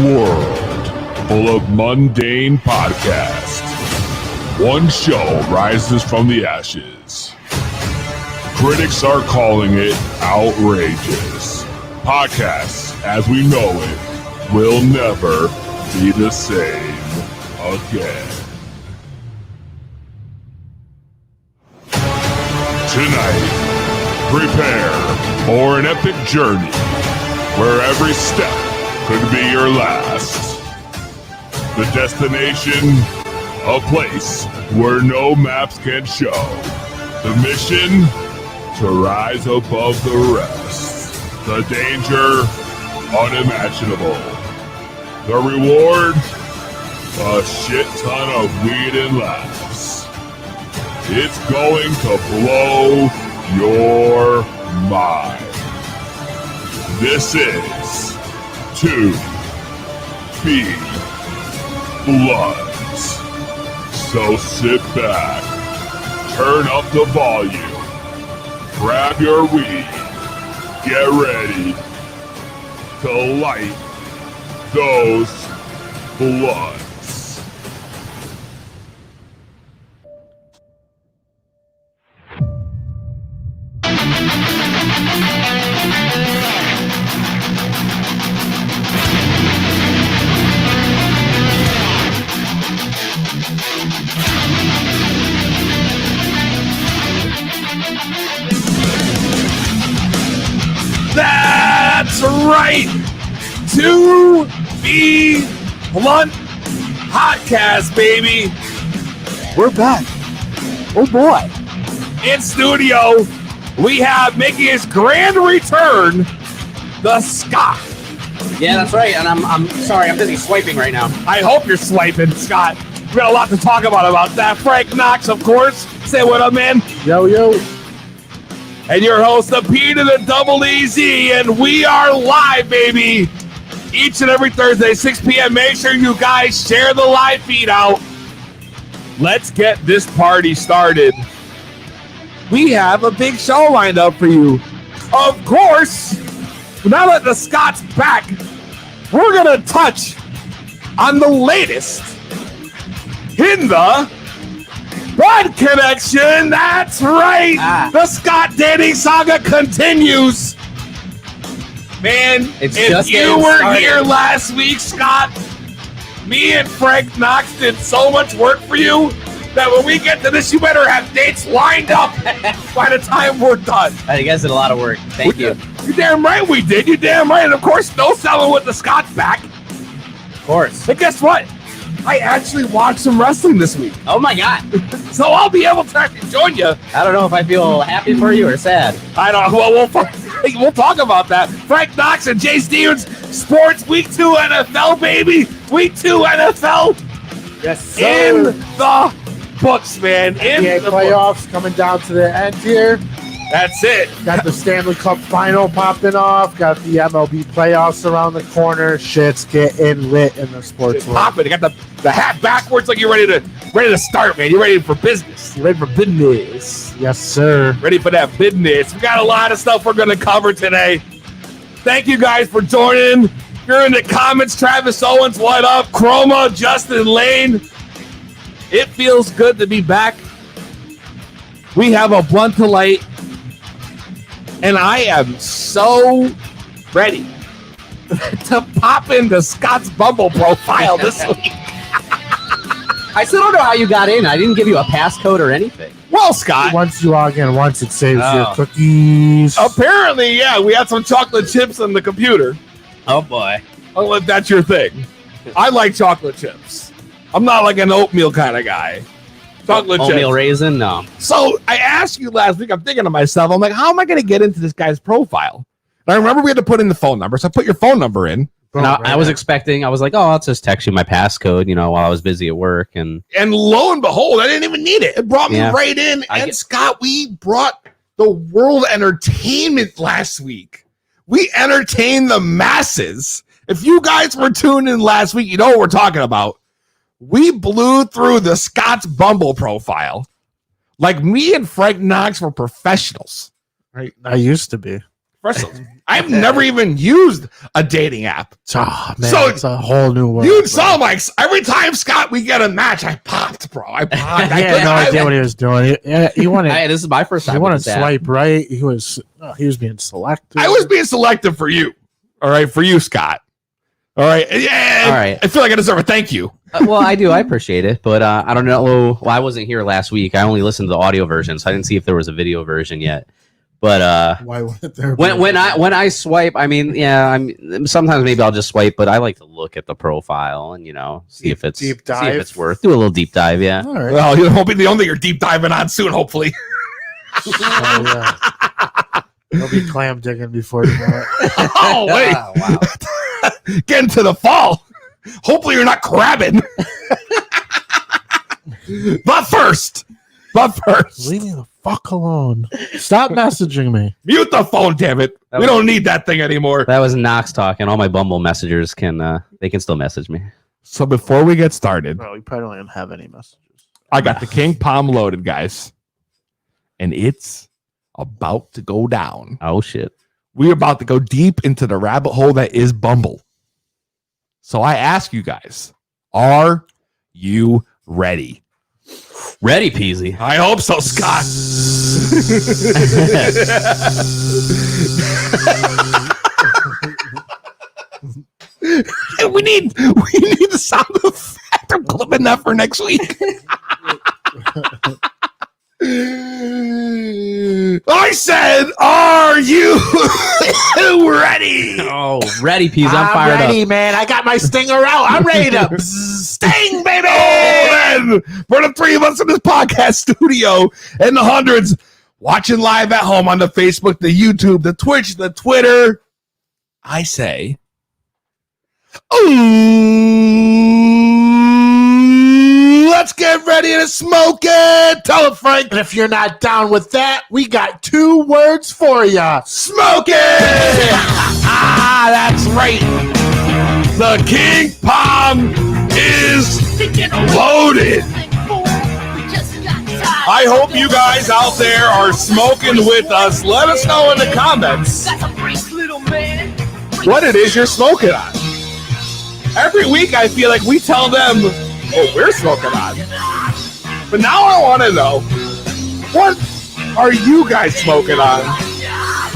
world full of mundane podcasts, one show rises from the ashes. Critics are calling it outrageous. Podcasts, as we know it, will never be the same again. Tonight, prepare for an epic journey where every step could be your last. The destination, a place where no maps can show. The mission, to rise above the rest. The danger, unimaginable. The reward, a shit ton of weed and laughs. It's going to blow your mind. This is 2B Bloods. So sit back, turn up the volume, grab your weed, get ready to light those bloods. That's right! 2B Blunt Podcast, baby! We're back. Oh boy. In studio, we have making his grand return, the Scott. Yeah, that's right. And I'm sorry, I'm busy swiping right now. I hope you're swiping, Scott. We got a lot to talk about that. Frank Knox, of course. Say what up, man. Yo, yo. And your host, the P to the double EZ, and we are live, baby. Each and every Thursday, 6 p.m. Make sure you guys share the live feed out. Let's get this party started. We have a big show lined up for you. Of course, now that the Scott's back, we're going to touch on the latest in the Blood Connection. That's right. The Scott dating saga continues. Man, if you were here last week, Scott, me and Frank Knox did so much work for you that when we get to this, you better have dates lined up by the time we're done. You guys did a lot of work. Thank you. You're damn right we did. You're damn right. And of course, no selling with the Scott's back. Of course. But guess what? I actually watched some wrestling this week. Oh my God. So I'll be able to actually join you. I don't know if I feel happy for you or sad. I don't know. Well, we'll talk about that. Frank Knox and Jay Stevens, Sports Week 2 NFL, baby. Week 2 NFL. Yes, sir. In the books, man. In NBA the playoffs books. coming down to the end here. That's it. Got the Stanley Cup final popping off. Got the MLB playoffs around the corner. Shit's getting lit in the sports world. Popping. You got the hat backwards like you're ready to start, man. You're ready for business. You're ready for business. Yes, sir. Ready for that business. We got a lot of stuff we're going to cover today. Thank you guys for joining. You're in the comments. Travis Owens, what up? Chroma, Justin Lane. It feels good to be back. We have a blunt to light. And I am so ready to pop into Scott's Bumble profile this week. I still don't know how you got in. I didn't give you a passcode or anything. Well, Scott. Once you log in, once it saves your cookies. Apparently, yeah, we had some chocolate chips on the computer. Oh, boy. Oh, if that's your thing. I like chocolate chips. I'm not like an oatmeal kind of guy. Chocolate Oatmeal chips. raisin? No. So I asked you last week, I'm thinking to myself, I'm like, how am I going to get into this guy's profile? And I remember we had to put in the phone number. So I put your phone number in. I was expecting, I was like, oh, I'll just text you my passcode, while I was busy at work. And lo and behold, I didn't even need it. It brought me right in. Scott, we brought the world entertainment last week. We entertained the masses. If you guys were tuned in last week, you know what we're talking about. We blew through the Scott's Bumble profile. Like me and Frank Knox were professionals. Right. I used to be. I've never even used a dating app. Oh, man, So, it's a whole new world. You bro. saw Mike's every time Scott we get a match, I popped, bro. I popped. He had no idea what he was doing. He wanted. Hey, this is my first time. He with wanted this to app. swipe right. He was being selective. I was being selective for you. All right, for you, Scott. All right. Yeah. All right. I feel like I deserve a thank you. Well, I do. I appreciate it, but I don't know. Well, I wasn't here last week. I only listened to the audio version, so I didn't see if there was a video version yet. But Why wouldn't there? when I swipe, I mean, yeah, sometimes maybe I'll just swipe, but I like to look at the profile and see if it's deep see if dive? it's worth. Do a little deep dive, yeah. All right. Well, you won't be the only you're deep diving on soon, hopefully. Oh, yeah. He'll be clam digging before you know it. Oh, wait. Wow. Get into the fall. Hopefully you're not crabbing. But first, Leave me the fuck alone. Stop messaging me. mute the phone, damn it. We don't need that thing anymore. That was Knox talking. All my Bumble messengers can still message me. So before we get started, No, we probably don't have any messages. I got the King Palm loaded, guys. And it's about to go down. Oh shit. We're about to go deep into the rabbit hole that is Bumble. So I ask you guys, are you ready? Ready, Peasy. I hope so, Scott. we need the sound effect. I'm clipping that for next week. I said, are you ready? Oh, ready, Peasy. I'm fired ready, up. man. I got my stinger out. I'm ready to sting, baby. Oh, man. For the three of us in this podcast studio and the hundreds watching live at home on the Facebook, the YouTube, the Twitch, the Twitter, I say, ooh, let's get ready to smoke it. Tell it, Frank. And if you're not down with that, we got 2 words for you. Smoke it! That's right. The King Palm is loaded. I hope you guys out there are smoking with us. Let us know in the comments what it is you're smoking on. Every week I feel like we tell them what we're smoking on. But now I want to know, what are you guys smoking on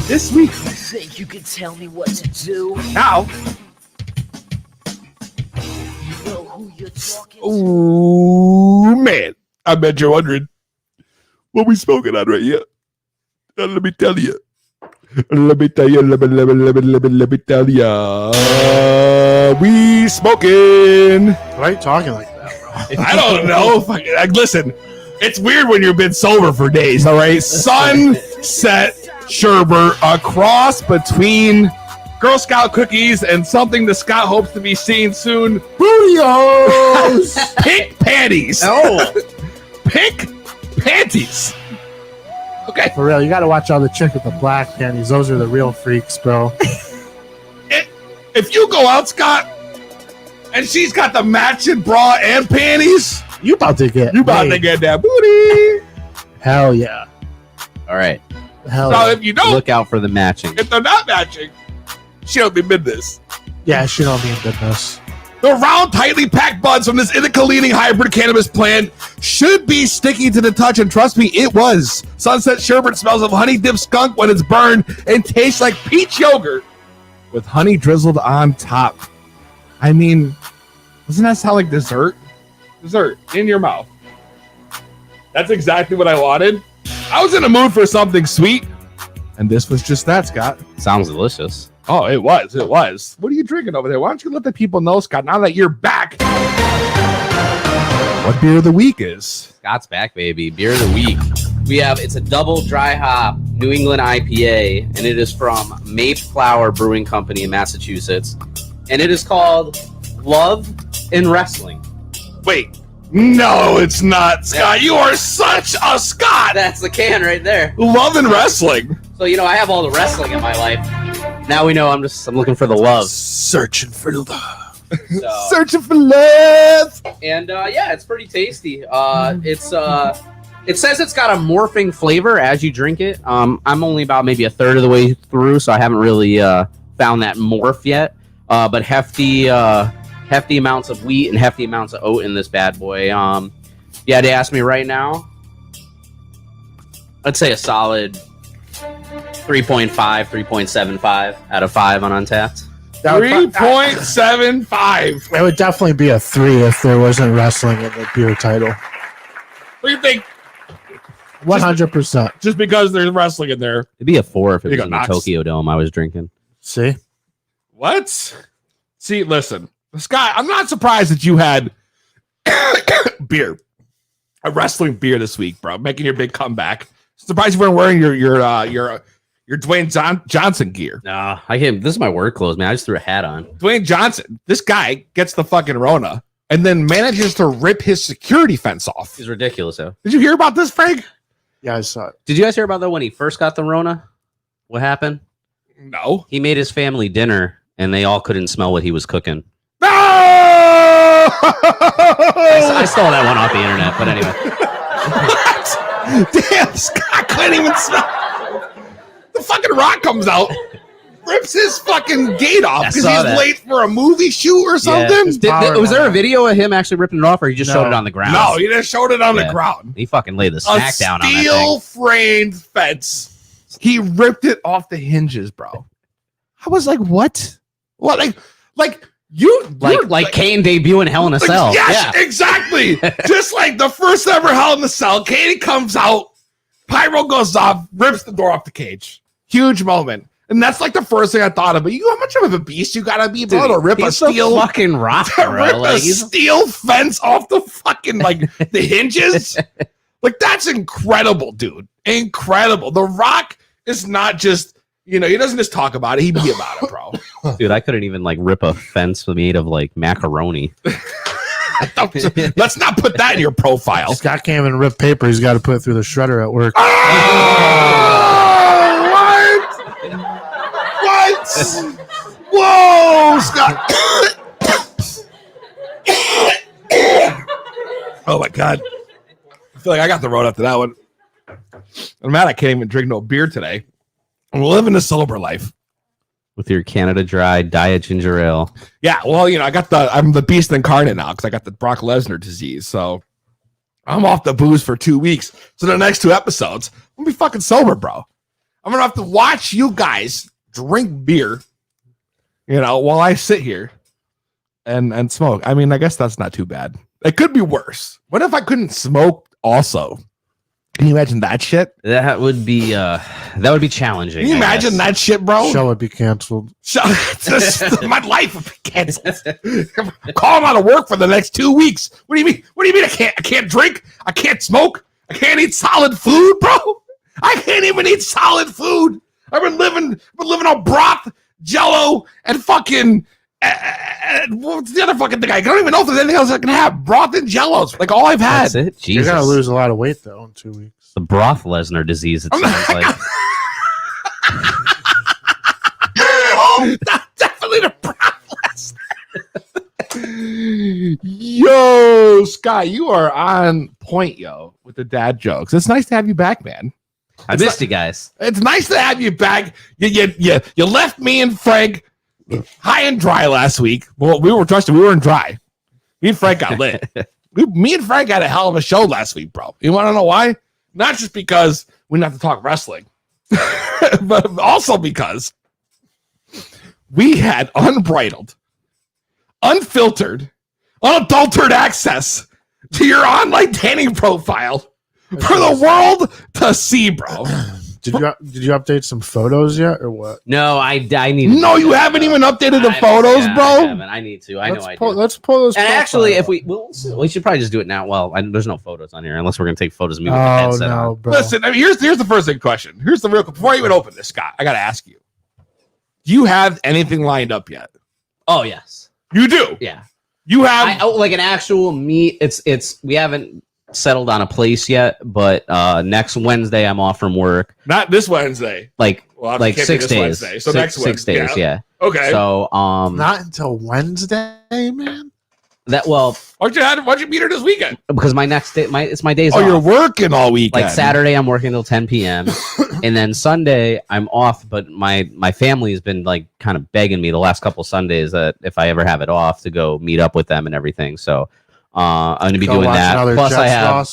this week? Think you can tell me what to do? Now, You know who you're talking to? ooh, man, I bet you're wondering what we smoking on right here. Let me tell you. Let me tell you. Let me tell you. We smoking. Why are you talking like that, bro? I don't know. Listen, it's weird when you've been sober for days, all right? Sunset sherbet, a cross between Girl Scout cookies and something that Scott hopes to be seeing soon. Bootios! Pink panties. Oh, Pink panties. Okay. For real, you got to watch all the chick with the black panties. Those are the real freaks, bro. If you go out, Scott, and she's got the matching bra and panties, You about to get you about to laid. get that booty. Hell yeah. all right. Hell So yeah. if you don't, Look out for the matching. if they're not matching, she don't be business. Yeah, she don't mean business. The round, tightly packed buds from this indica-leaning hybrid cannabis plant should be sticky to the touch, and trust me, it was. Sunset sherbet smells of honey-dipped skunk when it's burned and tastes like peach yogurt with honey drizzled on top. I mean, doesn't that sound like dessert? Dessert in your mouth. That's exactly what I wanted. I was in the mood for something sweet, and this was just that, Scott. Sounds delicious. Oh, it was. It was. What are you drinking over there? Why don't you let the people know, Scott, now that you're back, what beer of the week is? Scott's back, baby. Beer of the week. It's a double dry hop New England IPA, and it is from Mayflower Brewing Company in Massachusetts, and it is called Love in Wrestling. Wait. No, it's not, Scott. You are such a Scott. That's the can right there. Love and wrestling. So I have all the wrestling in my life. Now we know I'm looking for the love. Searching for love. So, Searching for love. and it's pretty tasty. It's It says it's got a morphing flavor as you drink it. I'm only about maybe a third of the way through, so I haven't really found that morph yet. But hefty amounts of wheat and hefty amounts of oat in this bad boy. Yeah, they asked me right now. I'd say a solid 3.5, 3.75 out of 5 on Untapped. 3.75. It would definitely be a 3 if there wasn't wrestling in the beer title. What do you think? 100%. Just because there's wrestling in there. It'd be a 4 if it You was got in the Knox. Tokyo Dome I was drinking. See? What? See, listen, Scott, I'm not surprised that you had beer, a wrestling beer this week, bro, making your big comeback. Surprised you weren't wearing your Dwayne Johnson gear. Nah, I can't. This is my work clothes, man. I just threw a hat on. Dwayne Johnson, this guy gets the fucking Rona and then manages to rip his security fence off. He's ridiculous, though. Did you hear about this, Frank? Yeah, I saw it. Did you guys hear about that when he first got the Rona? What happened? No. He made his family dinner, and they all couldn't smell what he was cooking. No! I stole that one off the internet, but anyway. What? Damn, Scott couldn't even smell. The fucking Rock comes out, rips his fucking gate off I because saw he's that. late for a movie shoot or something. Was there a video of him actually ripping it off, or he just No. showed it on the ground? No, he just showed it on the Yeah. ground. He fucking laid the A smack down on that thing. steel framed fence. He ripped it off the hinges, bro. I was like, what? What? Like you Like Kane debuting Hell in a Cell. Yes, Yeah. exactly. Just like the first ever Hell in the Cell. Katie comes out, pyro goes off, rips the door off the cage. Huge moment. And that's like the first thing I thought of. But you know how much of a beast you gotta be, bro, to rip a He's steel fucking rock, to bro. rip Like, a he's steel fence off the fucking the hinges. Like that's incredible, dude. Incredible. The Rock is not just, he doesn't just talk about it, he be about it, bro. dude, I couldn't even like rip a fence made of like macaroni. Let's not put that in your profile. Scott can't even rip paper. He's got to put it through the shredder at work. What? Whoa, Scott. Oh my God. I feel like I got the road after that one. I'm mad I can't even drink no beer today. I'm living a sober life. With your Canada Dry Diet Ginger Ale. Yeah, well, I'm the beast incarnate now because I got the Brock Lesnar disease. So I'm off the booze for 2 weeks. So the next 2 episodes, I'm gonna be fucking sober, bro. I'm gonna have to watch you guys drink beer, while I sit here and smoke. I mean, I guess that's not too bad. It could be worse. What if I couldn't smoke also? Can you imagine that shit? That would be challenging. Can you I imagine guess. that shit, bro? Show would be canceled. My life would be canceled. I'm calling out of work for the next 2 weeks. What do you mean? What do you mean I can't drink? I can't smoke? I can't eat solid food, bro? I can't even eat solid food. I've been living on broth, Jello, and fucking what's the other fucking thing? I don't even know if there's anything else I can have. Broth and Jellos, like all I've had. That's it. Jesus. You're going to lose a lot of weight, though, in 2 weeks. the broth Lesnar disease. It sounds like. Definitely the broth Lesnar. Yo, Scott, you are on point, with the dad jokes. It's nice to have you back, man. I missed you guys. It's nice to have you back. You left me and Frank high and dry last week. Well, we were in dry. Me and Frank got lit. Me and Frank had a hell of a show last week, bro. You want to know why? Not just because we didn't have to talk wrestling, but also because we had unbridled, unfiltered, unadulterated access to your online dating profile for the world to see, bro. Did you update some photos yet, or what? No, I need. No, you haven't even updated the photos, bro. I need to. I know I do. Let's pull those. And actually, profiles if we should probably just do it now. Well, there's no photos on here unless we're gonna take photos of me with the up. Oh headset no, on. bro. Listen, I mean, here's the first thing question. Here's the real before I even open this, Scott. I gotta ask you: do you have anything lined up yet? Oh yes, You do. yeah. You have. Like an actual meet. It's we haven't settled on a place yet, but next Wednesday I'm off from work. Not this Wednesday. Like Well, it like can't be 6 this days. Wednesday. So next six Wednesday. days, yeah. Okay. So Not until Wednesday, man. Well, Why'd you meet her this weekend? because my next day, it's my days Oh, off. you're working all weekend. Like Saturday, I'm working till 10 p.m. and then Sunday, I'm off. But my family has been like kind of begging me the last couple Sundays that if I ever have it off to go meet up with them and everything. So I'm going to be doing that. Plus, I have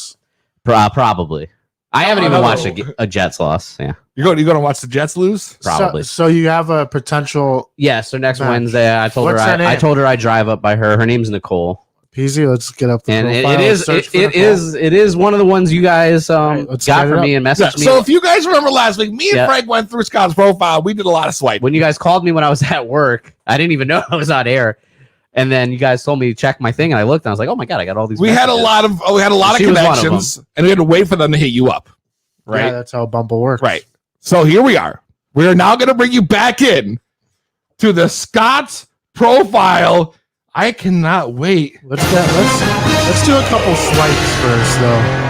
probably. I haven't even watched a Jets loss. Yeah, you're going to watch the Jets lose? probably. So you have a potential. Yeah. So next match. Wednesday, I told What's her her name? I told her I drive up by her. Her name's Nicole. Peasy, let's get up the And profile. it is one of the ones you guys let's got get it for up. me and messaged me. So if you guys remember last week, me and Yeah. Frank went through Scott's profile. We did a lot of swiping. when you guys called me when I was at work, I didn't even know I was on air. And then you guys told me to check my thing, and I looked, and I was like, "Oh my god, I got all these." We had a messages. lot of She was one of connections, and we had to wait for them to hit you up. right. Yeah, that's how Bumble works. Right. So here we are. We are now going to bring you back in to the Scott's profile. I cannot wait. Let's do a couple swipes first, though.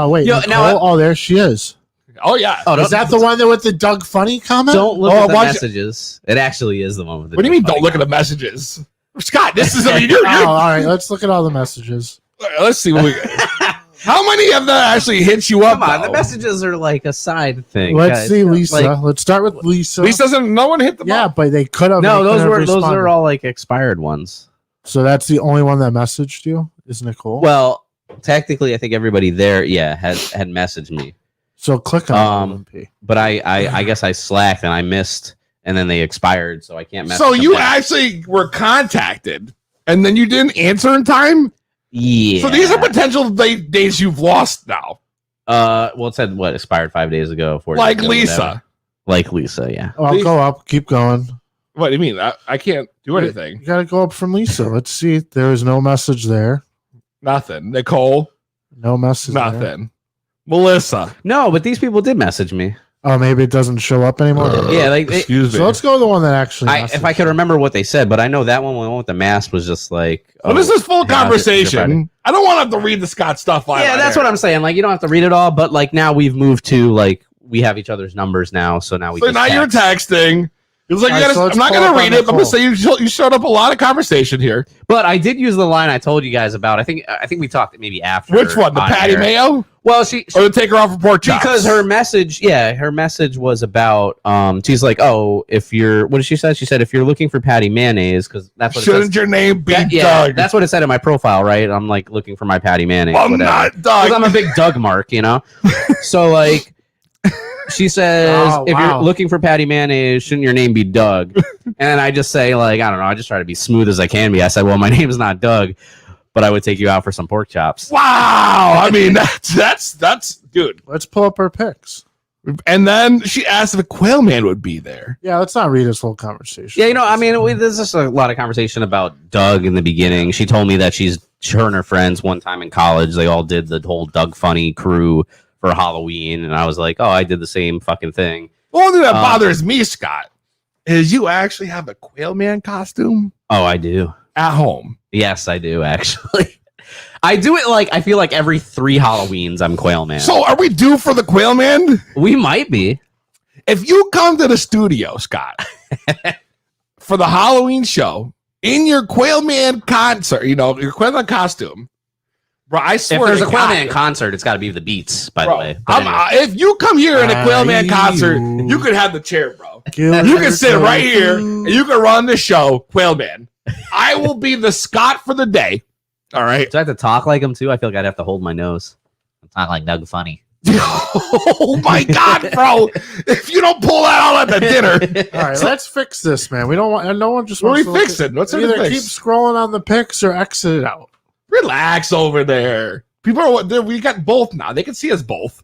Wait. Yo, Nicole? now there she is. Oh yeah. Oh, Is that the one that with the Doug Funny comment? Don't look Oh, at the watch- messages. It actually is the one with the. What do you mean? Don't look at the messages, Scott. This is. I mean, Oh, all right. Let's look at all the messages. Let's see what we. How many of them actually hit you up? Come on, though? the messages are like a side thing. Let's guys. see, Lisa. Like, Let's start with Lisa. Lisa doesn't. No one hit them. Yeah, up. but they could have. no, they those could have were responded. all like expired ones. So that's the only one that messaged you is Nicole. Well, technically, I think everybody there, had messaged me, so click on LMP. but I guess I slacked and I missed, and then they expired, so I can't message. So them you back. actually were contacted, and then you didn't answer in time. Yeah. So these are potential days you've lost now. Well, it said what expired 5 days ago, 4 days Like ago, Lisa. whatever. Like Lisa, yeah. Oh, I'll go up. Keep going. What do you mean? I can't do anything. You gotta go up from Lisa. Let's see. There is no message there. Nothing. Nicole. No message. there. Nothing. Melissa. No, but these people did message me. Oh, maybe it doesn't show up anymore. Yeah, like they, Excuse me. So let's go with the one that actually. if I could remember what they said, but I know that one with the mask was just like. What is this full yeah, conversation? I don't want to have to read the Scott stuff. Yeah, that's what I'm saying. Like, you don't have to read it all, but like now we've moved to like we have each other's numbers now, so now we. So just now you're text. texting. It was like, All right, so I'm let's not pull going up to on read it. I'm going to Nicole. say you showed up a lot of conversation here. But I did use the line I told you guys about. I think we talked maybe after. Which one? The on Patty air. Mayo? Well, she Or the take her off for pork chops? because her message was about she's like, oh, if you're what did she say? She said if you're looking for Patty mayonnaise, because that's what it Shouldn't says. your name be Yeah, Doug? that's what it said in my profile, right? I'm like looking for my Patty mayonnaise. I'm whatever. not Doug. Because I'm a big Doug mark, you know? So, like, she says, Oh, if wow. you're looking for Patty mayonnaise, shouldn't your name be Doug? And I just say, like, I don't know. I just try to be smooth as I can be. I said, well, my name is not Doug, but I would take you out for some pork chops. Wow. I mean, that's dude. Let's pull up her pics. And then she asked if a Quail Man would be there. Yeah, let's not read this whole conversation. Yeah, you know, I mean, there's just a lot of conversation about Doug in the beginning. She told me that her and her friends one time in college, they all did the whole Doug Funny crew for Halloween. And I was like, oh, I did the same fucking thing. The only thing that bothers me, Scott, is you actually have a Quail Man costume Oh, I do. at home. Yes, I do, actually. I do it like I feel like every 3 Halloweens I'm Quail Man. So are we due for the Quail Man? We might be. If you come to the studio, Scott, for the Halloween show in your Quail Man concert, your Quail Man costume, bro, I If swear there's a to Quail God, Man concert, it's got to be the Beats, by the bro, way. But anyway. if you come here in a Quail Man concert, Aye-oo. you could have the chair, bro. You You can sit right here and you can run the show, Quail Man. I will be the Scott for the day. All right. Do I have to talk like him too? I feel like I'd have to hold my nose. I talk like Doug Funny. Oh my God, bro! If you don't pull that out at the dinner, All right, let's fix this, man. We don't want. No one just. what are wants we to look at- fixing? What's there to Either fix? keep scrolling on the pics or exit it out. Relax over there. People are. We got both now. They can see us both.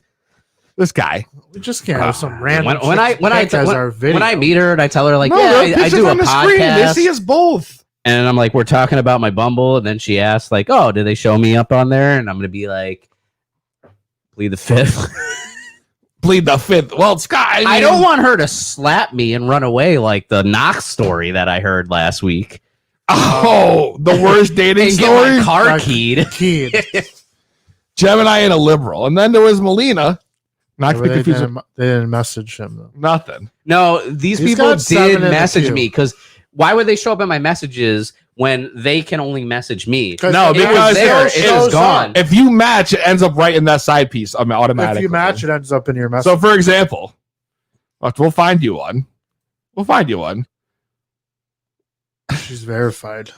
This guy. We just can't have some random. when I meet her and I tell her like, No, yeah, there are I pictures do a on the screen. They podcast, see us both. and I'm like, we're talking about my Bumble, and then she asks like, oh, did they show me up on there? And I'm gonna be like, plead the fifth. Plead the fifth. Well, Scott, I don't want her to slap me and run away like the Knox story that I heard last week. Oh, the worst dating And get story. my car Like- keyed. Keyed. Gemini and a liberal, and then there was Melina. Not to be they, confused. didn't, they didn't message him though. Nothing. No, these He's people got 7 did in the message queue. me because why would they show up in my messages when they can only message me? No, It was because there, it it was shows gone. up. if you match, it ends up right in that side piece automatically. If you match, it ends up in your message. So, for example, we'll find you one. We'll find you one. She's verified.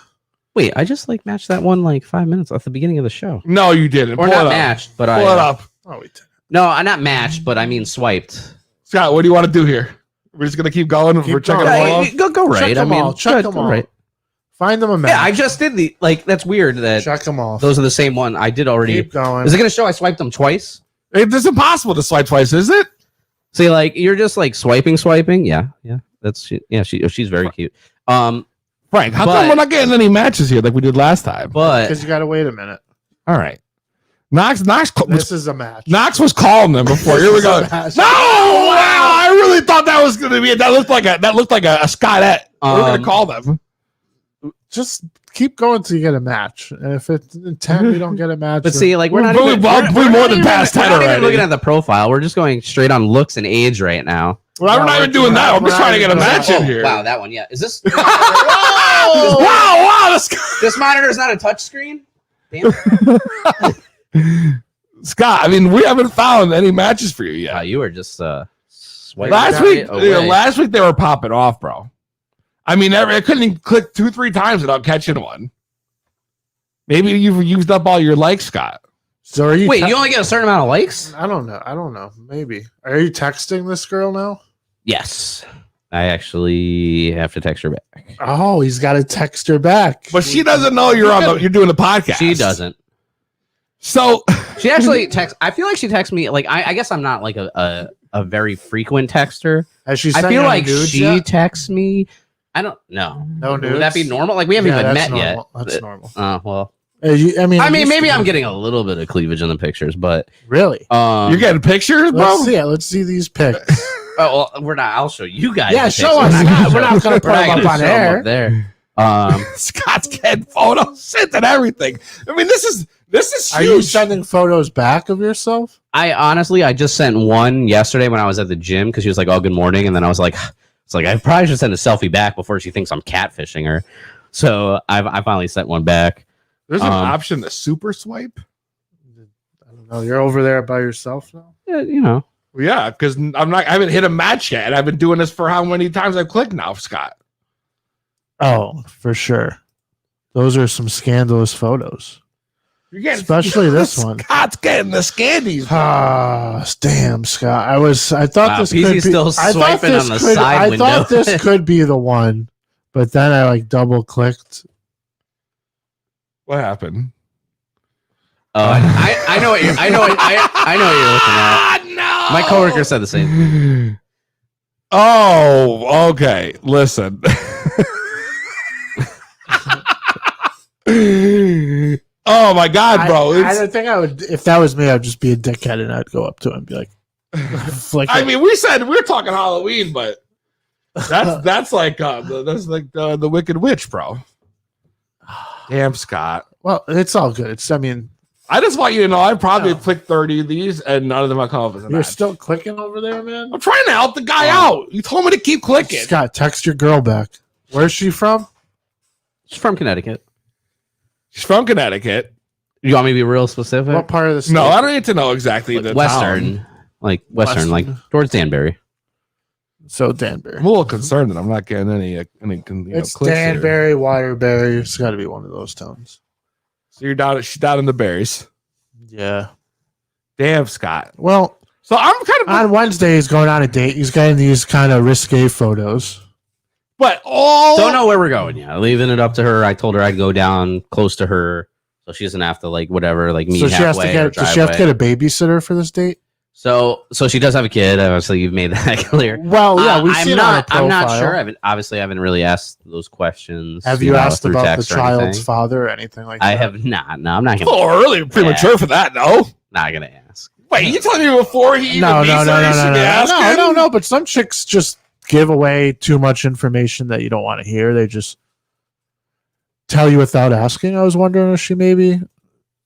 Wait, I just like matched that one like 5 minutes at the beginning of the show. No, you didn't. Or Pull not it up. matched, but Pull I it up. Oh, we did. No, I not matched, but I mean swiped. Scott, what do you want to do here? We're just gonna keep going. Keep We're checking going. them all. Go right. Check I them mean, all. Check go them all. right. Find them a match. Yeah, I just did the like. That's weird that check them off. those are the same one. I did already. Keep going. Is it going to show I swiped them twice? It's impossible to swipe twice, is it? See, like you're just like swiping. Yeah. She's very cute. Frank, how But- come we're not getting any matches here like we did last time? But Because you got to wait a minute. All right. Knox This is a match. Knox was calling them before. Here we go. No! Wow! I really thought that was gonna be it. That looked like a Scottette. We're gonna call them. Just keep going till you get a match. And if it's in 10, we don't get a match. but then- see, like we're not We're even, more not than even- past we're 10 not even already. looking at the profile. We're just going straight on looks and age right now. Well, we're not even doing that. I'm just trying to get a match in here. Wow, that one. Yeah, is this? Wow! This monitor is not a touch screen. Damn. Scott, I mean, we haven't found any matches for you Yeah, yet. you were just swiping Last it week, away. last week they were popping off, bro. I mean, I couldn't even click 2-3 times without catching one. Maybe you've used up all your likes, Scott. So are you Wait, you only get a certain amount of likes? I don't know. Maybe. Are you texting this girl now? Yes. I actually have to text her back. Oh, he's got to text her back. But she doesn't know you're doing the podcast. She doesn't. So She actually texts. I feel like she texts me. Like I guess I'm not like a very frequent texter. Has she I sent feel you any like nudes she yet? texts me. I don't know. No nudes? Would that be normal? Like we haven't even that's met yet. normal. That's normal. Well, I mean, maybe I'm getting a little bit of cleavage in the pictures, but really. you're getting pictures, bro? Let's see it. Let's see these pics. well, we're not. I'll show you guys. Yeah, the show pictures. us. We're not going to We're put not them gonna up on show 'em air. up there. Scott's getting photos, shit, and everything. I mean, this is Are huge. you sending photos back of yourself? I just sent one yesterday when I was at the gym because she was like, "Oh, good morning," and then I was like, "It's like I probably should send a selfie back before she thinks I'm catfishing her." So I finally sent one back. There's an option to super swipe. I don't know. You're over there by yourself now? Yeah, you know. Yeah, because I haven't hit a match yet, and I've been doing this for how many times I've clicked now, Scott. Oh, for sure. Those are some scandalous photos. You're getting, Especially this one. Scott's getting the scandies. Ah, damn, Scott. I thought Wow, this PC's could be. still I thought swiping this on the could. side I window. thought this could be the one, but then I like double clicked. What happened? Oh, I know what you're. I know what you're looking at. No. My coworker said the same. Oh, okay. Listen. Oh my God, bro! I think I would. If that was me, I'd just be a dickhead and I'd go up to him and be like, "Flick I it." mean, we're talking Halloween, but that's like the Wicked Witch, bro. Damn, Scott. Well, it's all good. I mean, I just want you to know I probably No. clicked 30 of these, and none of them have come up as a you're match. still clicking over there, man. I'm trying to help the guy out. You told me to keep clicking. Scott, text your girl back. Where's she from? She's from Connecticut. She's from Connecticut. You want me to be real specific? What part of the state? No, I don't need to know exactly the Western, town. like Western, like towards Danbury. So Danbury. I'm a little concerned that I'm not getting any It's clicks here. Danbury, Waterbury. It's got to be one of those towns. So she's down in the berries. Yeah. Damn, Scott. Well, So I'm kind of, on Wednesday, he's going on a date. He's getting these kind of risque photos. but all Don't know where we're going yet. Leaving it up to her. I told her I'd go down close to her, so she doesn't have to like whatever, like meet So she has to halfway or get. Does she have to driveway. get a babysitter for this date? So she does have a kid. Obviously, you've made that clear. Well, yeah, we've I'm seen not. it on I'm a not profile. sure. I haven't really asked those questions. Have you asked through about the text or child's anything. father or anything like that? I have not. No, I'm not a gonna. little early, premature for that. No. Not gonna ask. Wait, you telling me before he even No, meets her, you should be asking? no. But some chicks just give away too much information that you don't want to hear. They just tell you without asking. I was wondering if she maybe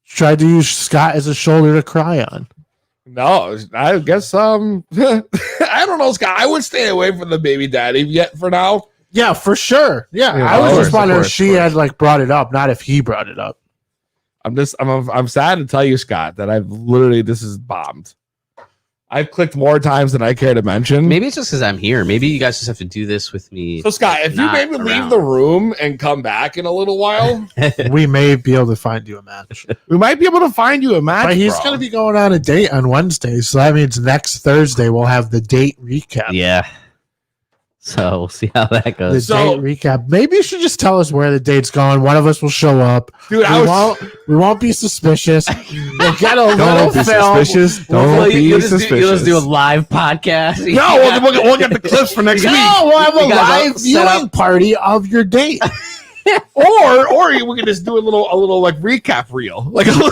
tried to use Scott as a shoulder to cry on. No, I guess I don't know, Scott. I would stay away from the baby daddy yet for now. Yeah, for sure. Yeah, Yeah, I of was course, just wondering of if she course. had like brought it up, not if he brought it up. I'm sad to tell you, Scott, that this is bombed. I've clicked more times than I care to mention. Maybe it's just because I'm here. Maybe you guys just have to do this with me. So, Scott, if you not maybe leave around. the room and come back in a little while, We may be able to find you a match. we might be able to find you a match. But he's bro. going to be going on a date on Wednesday, so that means next Thursday we'll have the date recap. Yeah. So we'll see how that The goes. So- date recap. Maybe you should just tell us where the date's going. One of us will show up. Dude, I was. We won't be suspicious. We'll get a little Don't be film. suspicious. Well, Don't be you'll suspicious. just do a live podcast. No, we'll get the clips for next week. No, we'll have a You guys live all set viewing up. party of your date. Or we can just do a little like recap reel, like a little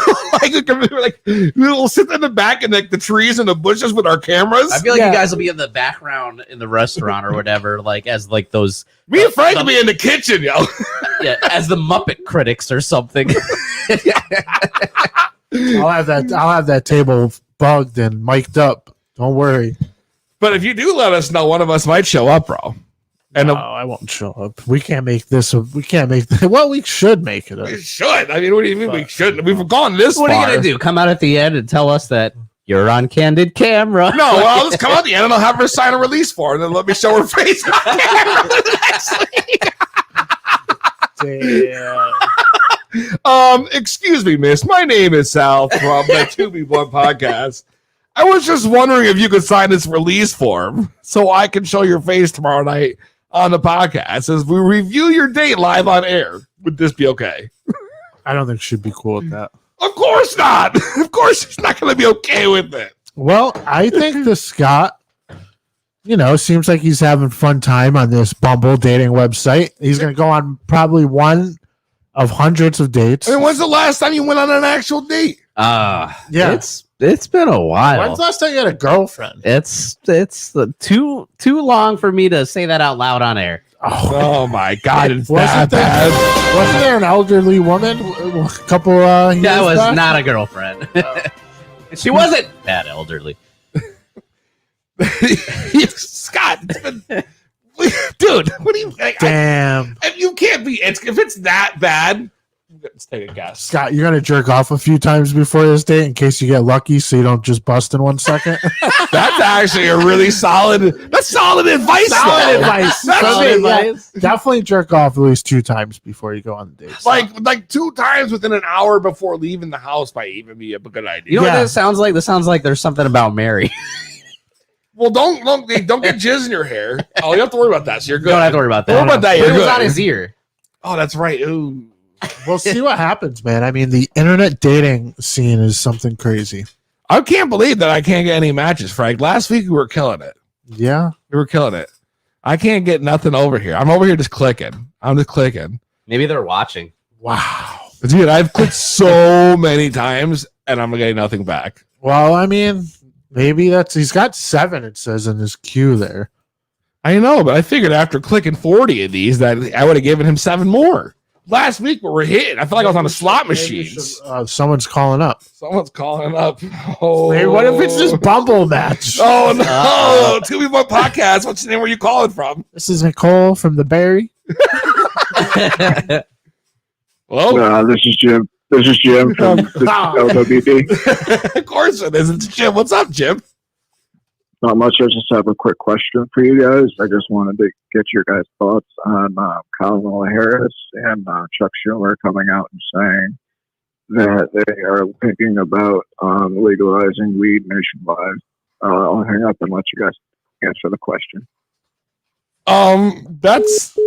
we'll sit in the back and like the trees and the bushes with our cameras. I feel like Yeah. you guys will be in the background in the restaurant or whatever, like as like those Me and Frank will be in the kitchen, yo. as the Muppet critics or something. I'll have that table bugged and mic'd up. Don't worry. But if you do let us know, one of us might show up, bro. And No, I won't show up. We can't make this. We can't make. Well, we should make it. we should. I mean, what do you mean we shouldn't? We've gone this What far. are you gonna do? Come out at the end and tell us that you're on candid camera? No, well, I'll just come out the end and I'll have her sign a release form and then let me show her face. Damn. Excuse me, miss. My name is Sal from the 2B1 podcast. I was just wondering if you could sign this release form so I can show your face tomorrow night on the podcast as we review your date live on air. Would this be okay? I don't think she'd be cool with that. Of course not. Of course she's not going to be okay with it. Well, I think the Scott, seems like he's having fun time on this Bumble dating website. He's going to go on probably one of hundreds of dates. I mean, when's the last time you went on an actual date? Yeah. It's been a while. When's the last time you had a girlfriend? It's too long for me to say that out loud on air. Oh my God. It's Wasn't that there, bad. wasn't there an elderly woman a couple years That was back? not a girlfriend. She wasn't that elderly. Scott, it's been, dude, what do you Damn. you can't be if it's that bad, let's take a guess. Scott, you're going to jerk off a few times before this date in case you get lucky so you don't just bust in 1 second? That's actually a really solid advice. Solid though. advice. That's Solid it. advice. Definitely jerk off at least 2 times before you go on the date. Like 2 times within an hour before leaving the house might even be a good idea. You know Yeah. what this sounds like? This sounds like there's something about Mary. Well, don't get jizz in your hair. Oh, you have to worry about that. So you're You good. don't have to worry about that. Don't worry about that. But You're it was good. on his ear. Oh, that's right. Ooh. We'll see what happens, man. I mean, the internet dating scene is something crazy. I can't believe that I can't get any matches, Frank. Last week we were killing it. Yeah. We were killing it. I can't get nothing over here. I'm over here just clicking. I'm just clicking. Maybe they're watching. Wow. Dude, I've clicked so many times and I'm getting nothing back. Well, I mean, maybe he's got 7, it says in his queue there. I know, but I figured after clicking 40 of these that I would have given him 7 more. Last week we were hitting. I felt like I was on a slot machine. Someone's calling up. Someone's calling up. Oh, Hey, what if it's this Bumble match? Oh no! 2B1 podcast. What's the name? Where you calling from? This is Nicole from the Berry. Hello. This is Jim. This is Jim from LWB. Of course it is. It's Jim. What's up, Jim? Not much. I just have a quick question for you guys. I just wanted to get your guys' thoughts on Kamala Harris and Chuck Schumer coming out and saying that they are thinking about legalizing weed nationwide. I'll hang up and let you guys answer the question. That's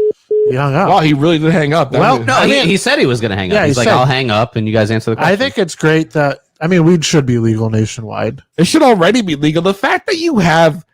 He hung up. wow. He really did hang up. Well, No, I mean- he said he was going to hang Yeah, up. He's he like, said- I'll hang up and you guys answer the question. I think it's great that, weed should be legal nationwide. it should already be legal. The fact that you have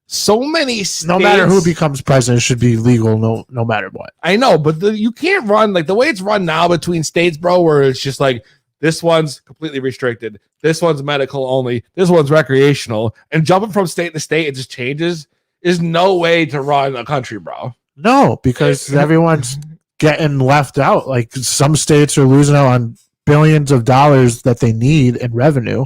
so many states, No matter who becomes president, it should be legal no matter what. I know, but you can't run like the way it's run now between states, bro, where it's just like this one's completely restricted, this one's medical only, this one's recreational, and jumping from state to state, it just changes. Is no way to run a country, bro. No, because everyone's getting left out. Like some states are losing out on billions of dollars that they need in revenue.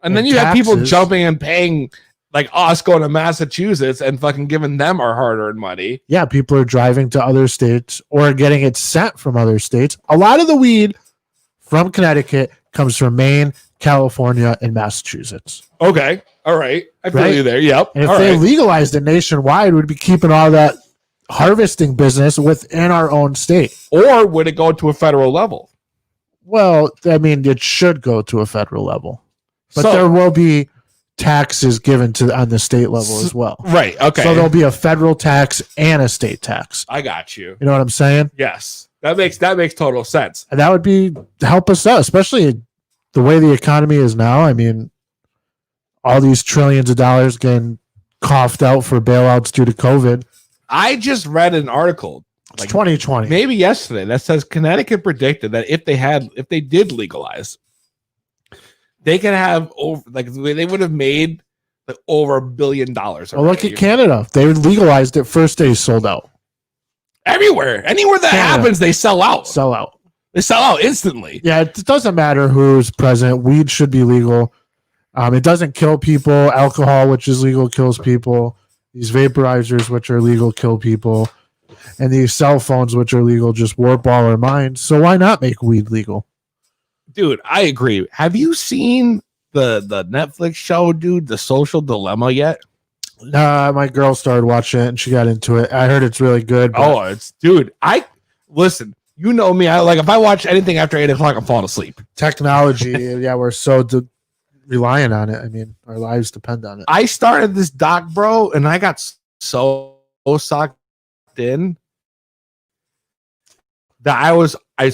And then And you have people taxes. jumping and paying like us going to Massachusetts and fucking giving them our hard-earned money. Yeah, people are driving to other states or getting it sent from other states. A lot of the weed from Connecticut comes from Maine, California, and Massachusetts. Okay. All right. I feel Right? you there. Yep. And if All they right. legalized it nationwide, we'd be keeping all that harvesting business within our own state. Or would it go to a federal level? Well, I mean, it should go to a federal level, but So- there will be taxes given to on the state level as well. Right. Okay. So there'll be a federal tax and a state tax. I got you. You know what I'm saying? Yes. That makes total sense. And that would be help us out, especially the way the economy is now. I mean, all these trillions of dollars getting coughed out for bailouts due to COVID. I just read an article It's 2020. maybe yesterday that says Connecticut predicted that if they did legalize, they could have over they would have made like over $1 billion. Well, look already. at Canada. They legalized it first day, sold out. Everywhere, anywhere that Canada. happens, they sell out. Sell out. They sell out instantly. Yeah, it doesn't matter who's president. Weed should be legal. It doesn't kill people. Alcohol, which is legal, kills people. These vaporizers, which are legal, kill people. And these cell phones, which are legal, just warp all our minds. So why not make weed legal? Dude, I agree. Have you seen the Netflix show, dude, The Social Dilemma yet? My girl started watching it and she got into it. I heard it's really good. but Oh, it's dude. Listen. You know me. I like if I watch anything after 8 o'clock, I'm falling asleep. technology, yeah, we're so reliant on it. I mean, our lives depend on it. I started this doc, bro, and I got so sucked in that I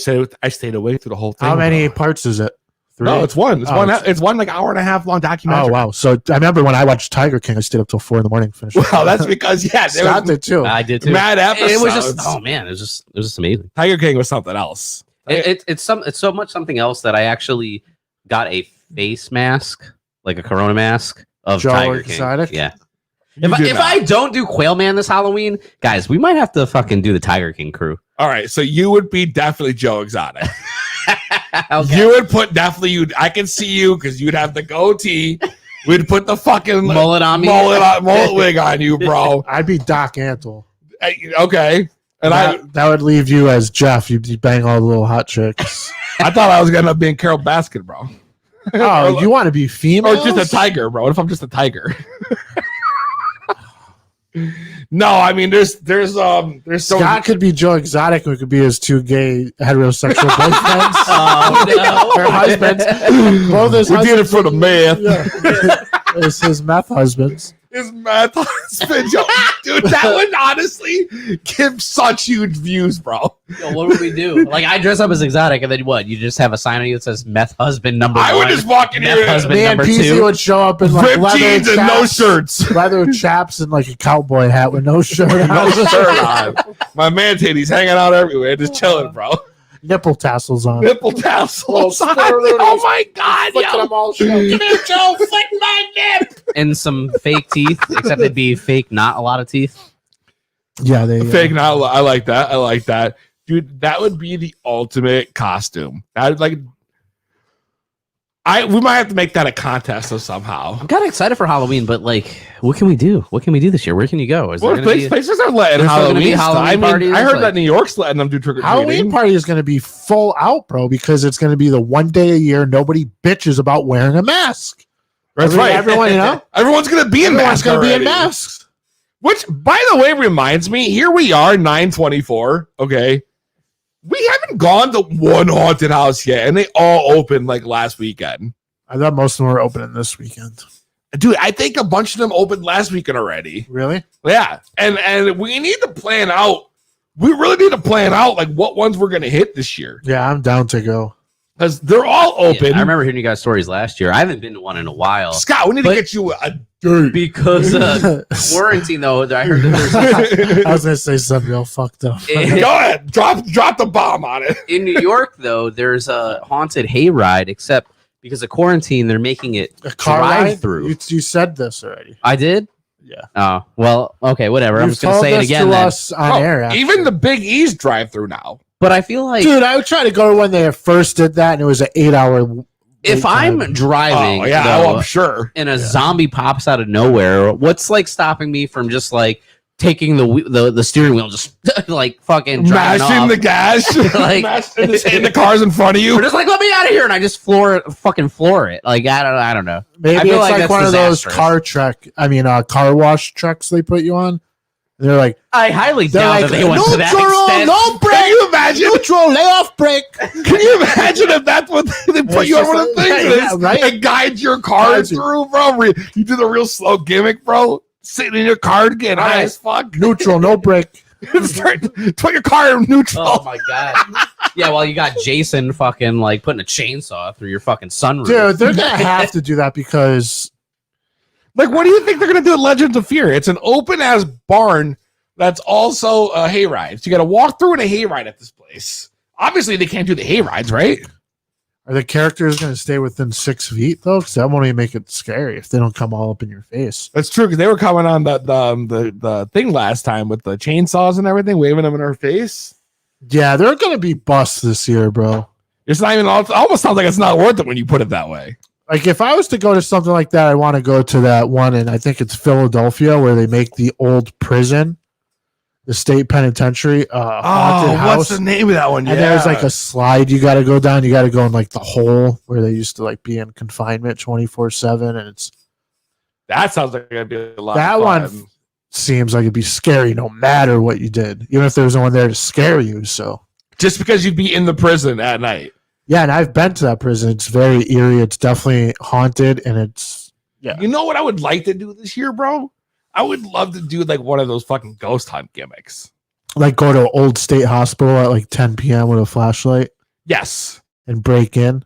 stayed awake through the whole thing. How many bro. parts is it? 3? No, it's one. It's Oh, one. it's- It's one like hour and a half long documentary. Oh wow! So I remember when I watched Tiger King, I stayed up till 4 a.m. Finished. Well, that's because there Scott was did too. I did too. mad episodes. It was just oh man, it was just amazing. Tiger King was something else. It's so much something else that I actually got a face mask, like a Corona mask of Joe Tiger King. Exotic? Yeah. You If do if that. I don't do Quail Man this Halloween, guys, we might have to fucking do the Tiger King crew. All right, so you would be definitely Joe Exotic. Okay. You would put definitely you. I can see you because you'd have the goatee. We'd put the fucking Mullet on me. mullet wig on you, bro. I'd be Doc Antle. Okay, and that would leave you as Jeff. You'd be bang all the little hot chicks. I thought I was gonna end up being Carol Baskin, bro. Oh, you want to be female? Or just a tiger, bro. What if I'm just a tiger? No, I mean there's so Scott could be Joe Exotic. We could be his 2 gay heterosexual boyfriends Oh no. or husbands. Both his we did it husbands. for the meth. Yeah. It's his meth husbands. His meth husband, Joe. Dude, that would honestly give such huge views, bro. Yo, what would we do? Like I dress up as exotic, and then what? You just have a sign on you that says "Meth Husband Number I One." would just walk in Meth here, husband Me and number PC 2. would show up in like ripped leather jeans and no chaps, shirts. leather chaps, and like a cowboy hat with no shirt on. No shirt on. My man titties hanging out everywhere, just chilling, bro. Nipple tassels on. Nipple tassels. Oh, on. spirulina. Oh my god, Flicking yo. them all show. Come here, Joe. Flick my nip. And some fake teeth, except they'd be fake, not a lot of teeth. Yeah, they Fake now. I like that. I like that. Dude, that would be the ultimate costume. That like we might have to make that a contest or somehow. I'm kind of excited for Halloween, but like, what can we do? What can we do this year? Where can you go? Is there Well, gonna be? places are letting there's still gonna be Halloween. Halloween I mean, parties, I heard like- that New York's letting them do trick or Halloween treating. party is going to be full out, bro, because it's going to be the one day a year nobody bitches about wearing a mask. That's right. Everyone, you know, Everyone's gonna be in everyone's masks. going to be in already. masks. Which, by the way, reminds me. Here we are, 9/24. Okay, we haven't gone to one haunted house yet, and they all opened like last weekend. I thought most of them were opening this weekend. Dude, I think a bunch of them opened last weekend already. Really? Yeah, and we need to plan out. We really need to plan out like what ones we're gonna hit this year Yeah, I'm down to go. because they're all open. Yeah, I remember hearing you guys' stories last year. I haven't been to one in a while Scott, we need to But- get you a date. because quarantine. Though I heard that I was going to say something real fucked up. Go ahead, drop the bomb on it. in New York, though, there's a haunted hayride. Except because of quarantine, they're making it A car drive ride? through. You said this already. I did. Yeah. Oh well, okay, whatever. I'm You've just gonna told say it this again. to Then. us on Oh, air. actually. even the Big E's drive through now. But I feel like Dude, I would try to go when they first did that, and it was an 8-hour If I'm driving, Oh yeah, though, I'm sure. and a zombie pops out of nowhere, what's like stopping me from just like taking the steering wheel, just like fucking driving Mashing off? the gas, Like- and just hitting the cars in front of you. Or just like, let me out of here, and I just floor it. Like I don't know. I Maybe feel it's like like that's one disastrous. of those car wash trucks they put you on. And they're like, I highly they're doubt like, that they went to that neutral, extent. no brake. Can you imagine? Neutral, lay off brake. Can you imagine if that's what they put It's you on just one of the like- things? yeah, right? It guides your car Guides you. through, bro. You do the real slow gimmick, bro. Sitting in your car getting high Right. as fuck. Neutral, no brake. Put your car in neutral. Oh my god. Yeah, well, you got Jason fucking like putting a chainsaw through your fucking sunroof. Dude, they're gonna have to do that because Like, what do you think they're gonna do at Legends of Fear? It's an open ass barn that's also a hayride. So you got to walk through in a hayride at this place. Obviously, they can't do the hayrides, right? are the characters gonna stay within 6 feet though? Because that won't even make it scary if they don't come all up in your face. That's true because they were coming on the thing last time with the chainsaws and everything, waving them in our face. Yeah, they're gonna be busts this year, bro. It's not even. It almost sounds like it's not worth it when you put it that way. Like if I was to go to something like that, I want to go to that one, and I think it's Philadelphia where they make the old prison, the state penitentiary, haunted house. what's the name of that one? And there's like a slide you got to go down. You got to go in like the hole where they used to like be in confinement 24/7, and it's that sounds like it'd be a lot. That of fun. one seems like it'd be scary no matter what you did, even if there was no one there to scare you. So just because you'd be in the prison at night. yeah, and I've been to that prison. It's very eerie. It's definitely haunted, and it's yeah. You know what I would like to do this year, bro? I would love to do like one of those fucking ghost hunt gimmicks. Like go to an old state hospital at like 10 p.m. with a flashlight Yes. and break in.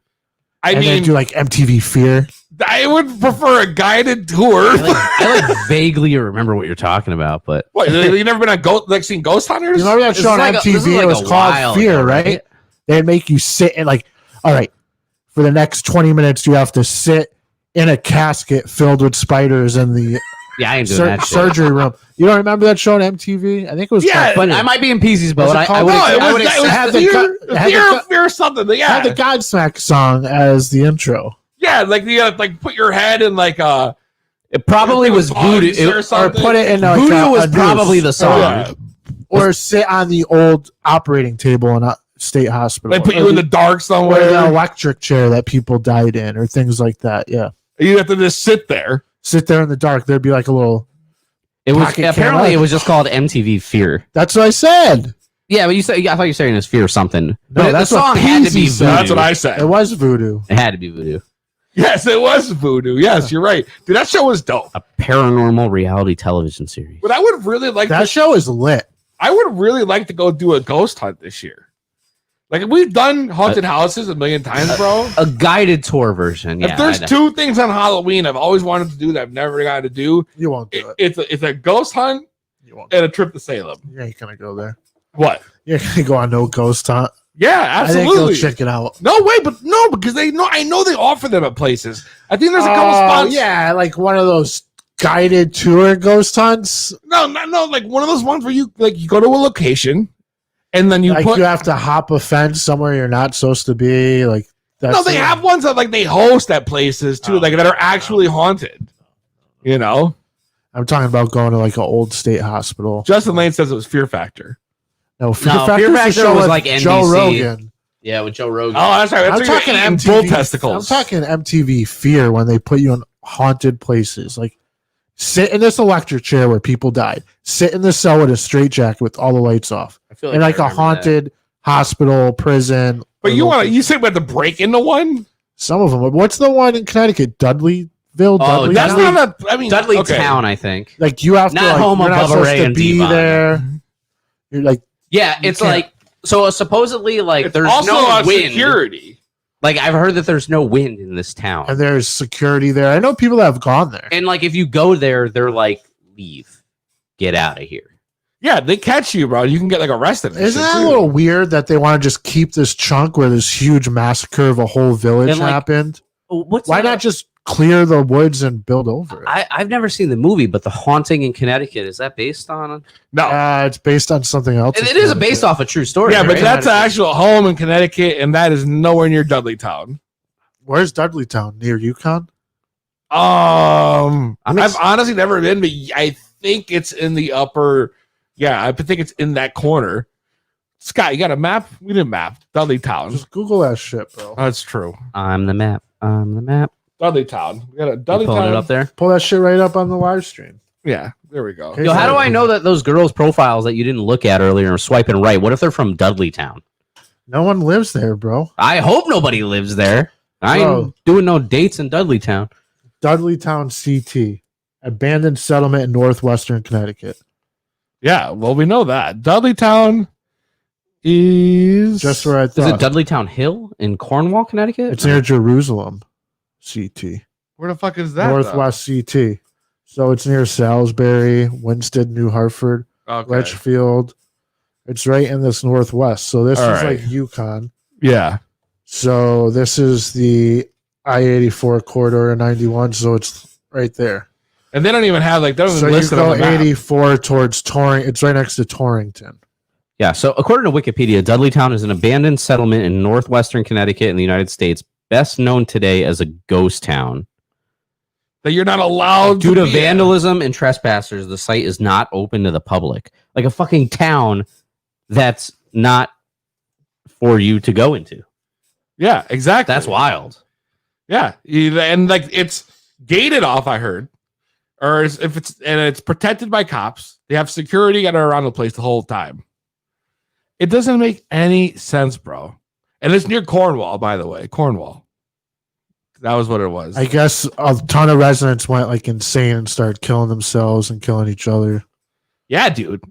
I And then mean, do like MTV Fear. I would prefer a guided tour. I like vaguely remember what you're talking about, but What? You never been on seen Ghost Hunters? You remember that This show is on like a- this is MTV? like It was a called while Fear, ago, right? right? They'd make you sit in like, all right, for the next 20 minutes, you have to sit in a casket filled with spiders in the yeah, I ain't doing that shit. surgery room. You don't remember that show on MTV? I think it was Yeah, called But Fear. I might be in PZ's boat. Was it I called- would, No, it I would was, accept- had the fear, gu- had the fear, gu- fear something. Yeah, had the Godsmack song as the intro. yeah, like you gotta like put your head in like it probably was bugs voodoo. or It- Or something. put it in like Voodoo a was noose. probably the song. Yeah. Or sit on the old operating table in a state hospital. They put Or you in the dark or the somewhere. electric chair that people died in, or things like that. Yeah, You have to just sit there. sit there in the dark. There'd be like a little. It was Pocket apparently camera. it was just called MTV Fear. That's what I said. Yeah, but you said I thought you were saying it was Fear something. No, But the that's what song had to be PZ said. voodoo. That's what I said. It was voodoo. It had to be voodoo. Yes, it was voodoo. Yes, you're right. Dude, that show was dope. A paranormal reality television series. But I would really like That to, show is lit. I would really like to go do a ghost hunt this year. Like we've done haunted houses a million times, bro. A guided tour version. Yeah, If there's two things on Halloween I've always wanted to do that I've never got to do, You won't do it. it's a ghost hunt You won't. and a trip to Salem. You ain't gonna go there. What? You're gonna go on no ghost hunt. Yeah, I think absolutely. they'll check it out. No way, but no, because they know. I know they offer them at places. I think there's a couple spots. Yeah, like one of those guided tour ghost hunts. No, like one of those ones where you go to a location, and then you Like put. you have to hop a fence somewhere you're not supposed to be. Like that's No, they it. have ones that like they host at places too, Oh, like that are actually haunted. You know, I'm talking about going to like an old state hospital. Justin Lane says it was Fear Factor. No, Fear No, Factor's Fear the Factor show was with like Joe NBC. Rogan. Yeah, with Joe Rogan. Oh, that's right. I'm talking MTV MTV. bull testicles. I'm talking MTV Fear when they put you in haunted places. Like sit in this electric chair where people died. Sit in the cell with a straitjacket with all the lights off. I feel In like I a remember haunted hospital, prison. But or you want location. you said we had to break into one? Some of them. What's the one in Connecticut? Dudleyville. Oh, That's Dudley- not a. I mean, that. Dudley okay. Town, I think. Like you have to. Not Like, home you're of not Bubba supposed Ray to and be Devon. there. You're like Yeah, You it's can't- like so supposedly like It's there's also no on wind. security. Like I've heard that there's no wind in this town. and there's security there. I know people that have gone there. And like if you go there, they're like, leave. Get out of here. Yeah, they catch you, bro. You can get like arrested. and Isn't shit, that a too. little weird that they want to just keep this chunk where this huge massacre of a whole village And, like, happened? What's Why not just clear the woods and build over it? I've never seen the movie, but The Haunting in Connecticut, is that based on? No. It's based on something else. It is based off a true story. Yeah, but right? that's an actual home in Connecticut, and that is nowhere near Dudley Town. Where's Dudleytown? Near Yukon? I'm I've honestly never been, but I think it's in the upper. Yeah, I think it's in that corner. Scott, you got a map? We didn't map Dudleytown. Just Google that shit, bro. That's true. I'm the map. Dudleytown. We got a You pulling it Dudleytown up there? Pull that shit right up on the live stream. Yeah, there we go. Okay. Yo, how do I know that those girls' profiles that you didn't look at earlier are swiping right? What if they're from Dudleytown? No one lives there, bro. I hope nobody lives there. I Bro. ain't doing no dates in Dudleytown. Dudleytown CT. Abandoned settlement in northwestern Connecticut. Yeah, well, we know that Dudleytown is Just where I Is thought. it Dudleytown Hill in Cornwall, Connecticut? It's near Jerusalem. CT. Where the fuck is that? Northwest CT. So it's near Salisbury, Winston, New Hartford, though? Okay. Litchfield. It's right in this northwest. So this All is right. like Yukon. Yeah. So this is the I-84 corridor 91. So it's right there. And they don't even have like they don't So even you list it go on the map. 84 towards Torring. It's right next to Torrington. Yeah, so according to Wikipedia, Dudleytown is an abandoned settlement in northwestern Connecticut in the United States, best known today as a ghost town. That you're not allowed Due to be in. vandalism and trespassers, the site is not open to the public. Like a fucking town that's not for you to go into. Yeah, exactly. That's wild. Yeah, and like it's gated off. I heard, or if it's protected by cops. They have security around the place the whole time. It doesn't make any sense, bro. And it's near Cornwall, by the way. Cornwall. That was what it was. I guess a ton of residents went like insane and started killing themselves and killing each other. Yeah, dude.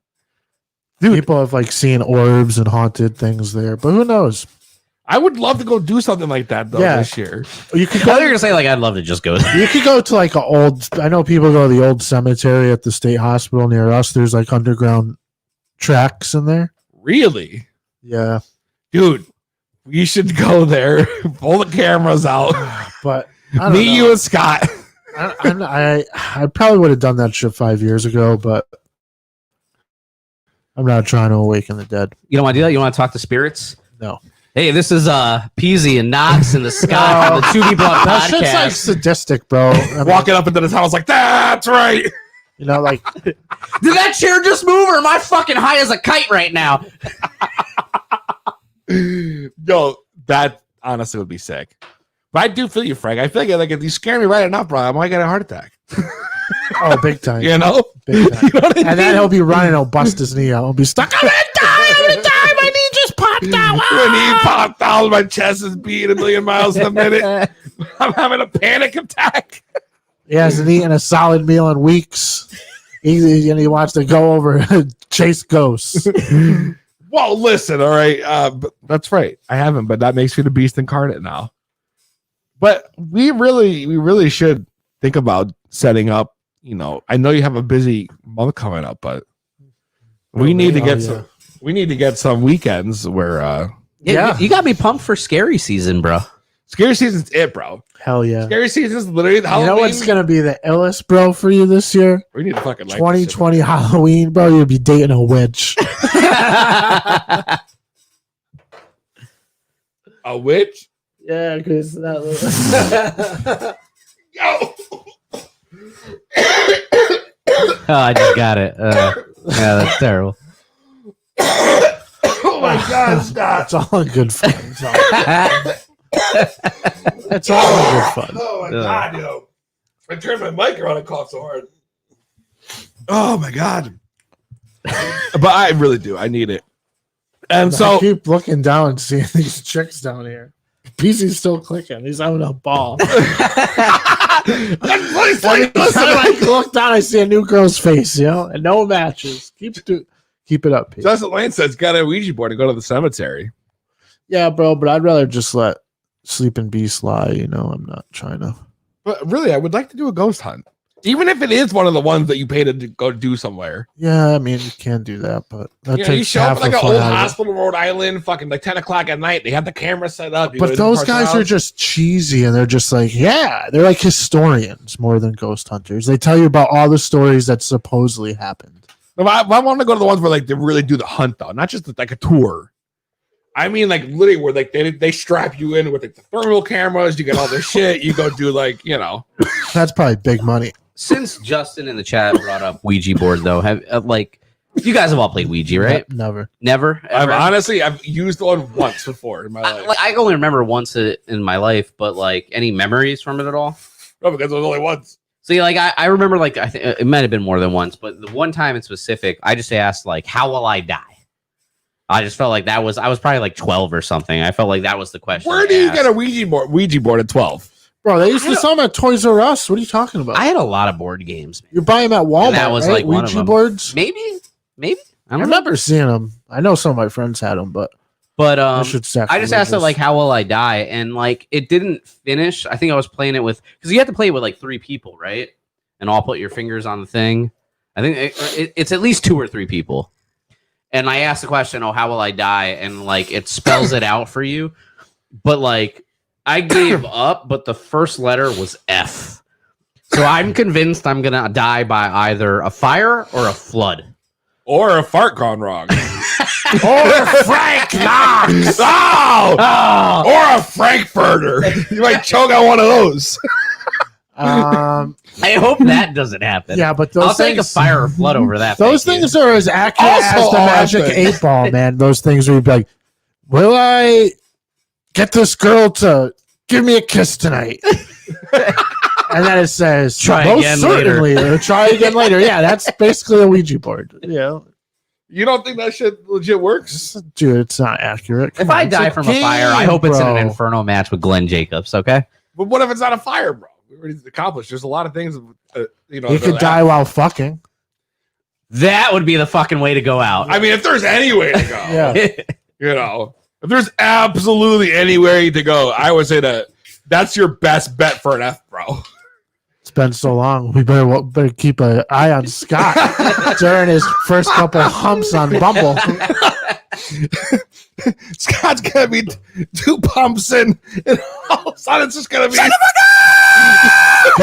People have like seen orbs and haunted things there, but who knows? I would love to go do something like that though Yeah. this year. You could I thought you were go. gonna say like I'd love to just go. You could go to like an old. I know people go to the old cemetery at the state hospital near us. There's like underground tracks in there. Really, Yeah, dude. We should go there. Pull the cameras out. but I don't Me, know. you, and Scott. I probably would have done that shit 5 years ago, but I'm not trying to awaken the dead. You don't want to do that? You want to talk to spirits? No. Hey, this is Peasy and Knox and the Scott from the 2D Block That shit's like podcast. sadistic, bro. I mean, Walking up into this house like that's right. you know, like Did that chair just move, or am I fucking high as a kite right now? Yo, that honestly would be sick. But I do feel you, Frank. I feel like if you scare me right enough, bro, I might get a heart attack. oh, big time, You know? big time. You know what I mean? And then he'll be running. He'll bust his knee out. He'll be stuck. I'm gonna die every time. My knee just popped out. When he popped out, my chest is beating 1,000,000 miles a minute. I'm having a panic attack. He hasn't eaten a solid meal in weeks. And he wants to go over and chase ghosts. Well, listen, all right. But that's right. I haven't, but that makes me the beast incarnate now. But we really should think about setting up. You know, I know you have a busy month coming up, but we need to get some. We need to get some weekends where Yeah. You got me pumped for scary season, bro. scary season's it, bro. Hell yeah. Scary season's literally the You Halloween. know what's gonna be the illest, bro, for you this year? We need to fucking like 2020 Halloween, bro. You'll be dating a witch. a witch. Yeah, because that. Yo, Oh, I just got it. Yeah, that's terrible. oh my god, stop! It's all in good fun. It's all in good fun. Oh my god, yo! I turned my mic around and coughed so hard. Oh my god! But I really do. I need it. And I so keep looking down and seeing these chicks down here. PC's still clicking. He's having a ball. that's funny. Every time I look down, I see a new girl's face, you know, and no matches. Keep it up, Pete. That's what Lane says. Got a Ouija board to go to the cemetery. Yeah, bro, but I'd rather just let Sleeping Beast lie, you know. I'm not trying to. But really, I would like to do a ghost hunt, even if it is one of the ones that you paid to go do somewhere. Yeah, I mean, you can do that, but that You know, you takes show up half at like the an fun old out of it. hospital, Rhode Island, fucking like 10 o'clock at night. They have the camera set up. You go But to the those person's guys are house. just cheesy, and they're just like, yeah, they're like historians more than ghost hunters. They tell you about all the stories that supposedly happened. I want to go to the ones where like they really do the hunt though, not just like a tour. I mean, like literally, where like they strap you in with like the thermal cameras. You get all this shit. You go do like That's probably big money. Since Justin in the chat brought up Ouija board, though, have you guys have all played Ouija, right? Never. Never. Ever? I've used one once before in my life. I only remember once in my life, but like any memories from it at all? No, because it was only once. See, like I remember, like I think it might have been more than once, but the one time in specific, I just asked like, "How will I die?" I just felt like I was probably like 12 or something. I felt like that was the question. Where do you get a Ouija board at 12? Bro, they used to sell them at Toys R Us. What are you talking about? I had a lot of board games. You buy them at Walmart. And that was right? like one of Ouija them. boards. Maybe. I I don't know. remember seeing them. I know some of my friends had them, but But I should I just asked it like, "How will I die?" And like, it didn't finish. I think I was playing it with because you have to play it with like 3 people, right? And all put your fingers on the thing. I think it's at least 2 or 3 people. And I asked the question, "Oh, how will I die?" And like, it spells it out for you. But like, I gave up. But the first letter was F. So I'm convinced I'm gonna die by either a fire or a flood. Or a fart gone wrong. or Frank Knox. Oh! Or a Frankfurter. You might choke on one of those. I hope that doesn't happen. Yeah, but those I'll take a things, fire or flood over that. those things are as accurate Also as the Magic awesome. 8 Ball, man. Those things where you'd be like, will I get this girl to give me a kiss tonight? And then it says, Try most again certainly, or try again later. Yeah, that's basically a Ouija board. Yeah. You don't think that shit legit works? Dude, it's not accurate. If Come I on, it's die a from a fire, I game, hope it's in an bro. Inferno match with Glenn Jacobs, okay? But what if it's not a fire, bro? We already accomplished. There's a lot of things, You could die while fucking. That would be the fucking way to go out. I mean, if there's any way to go, Yeah. if there's absolutely any way to go, I would say that's your best bet for an F, bro. It's been so long. We better keep an eye on Scott during his first couple humps on Bumble. Scott's gonna be 2 pumps in, and all of a sudden it's just gonna be.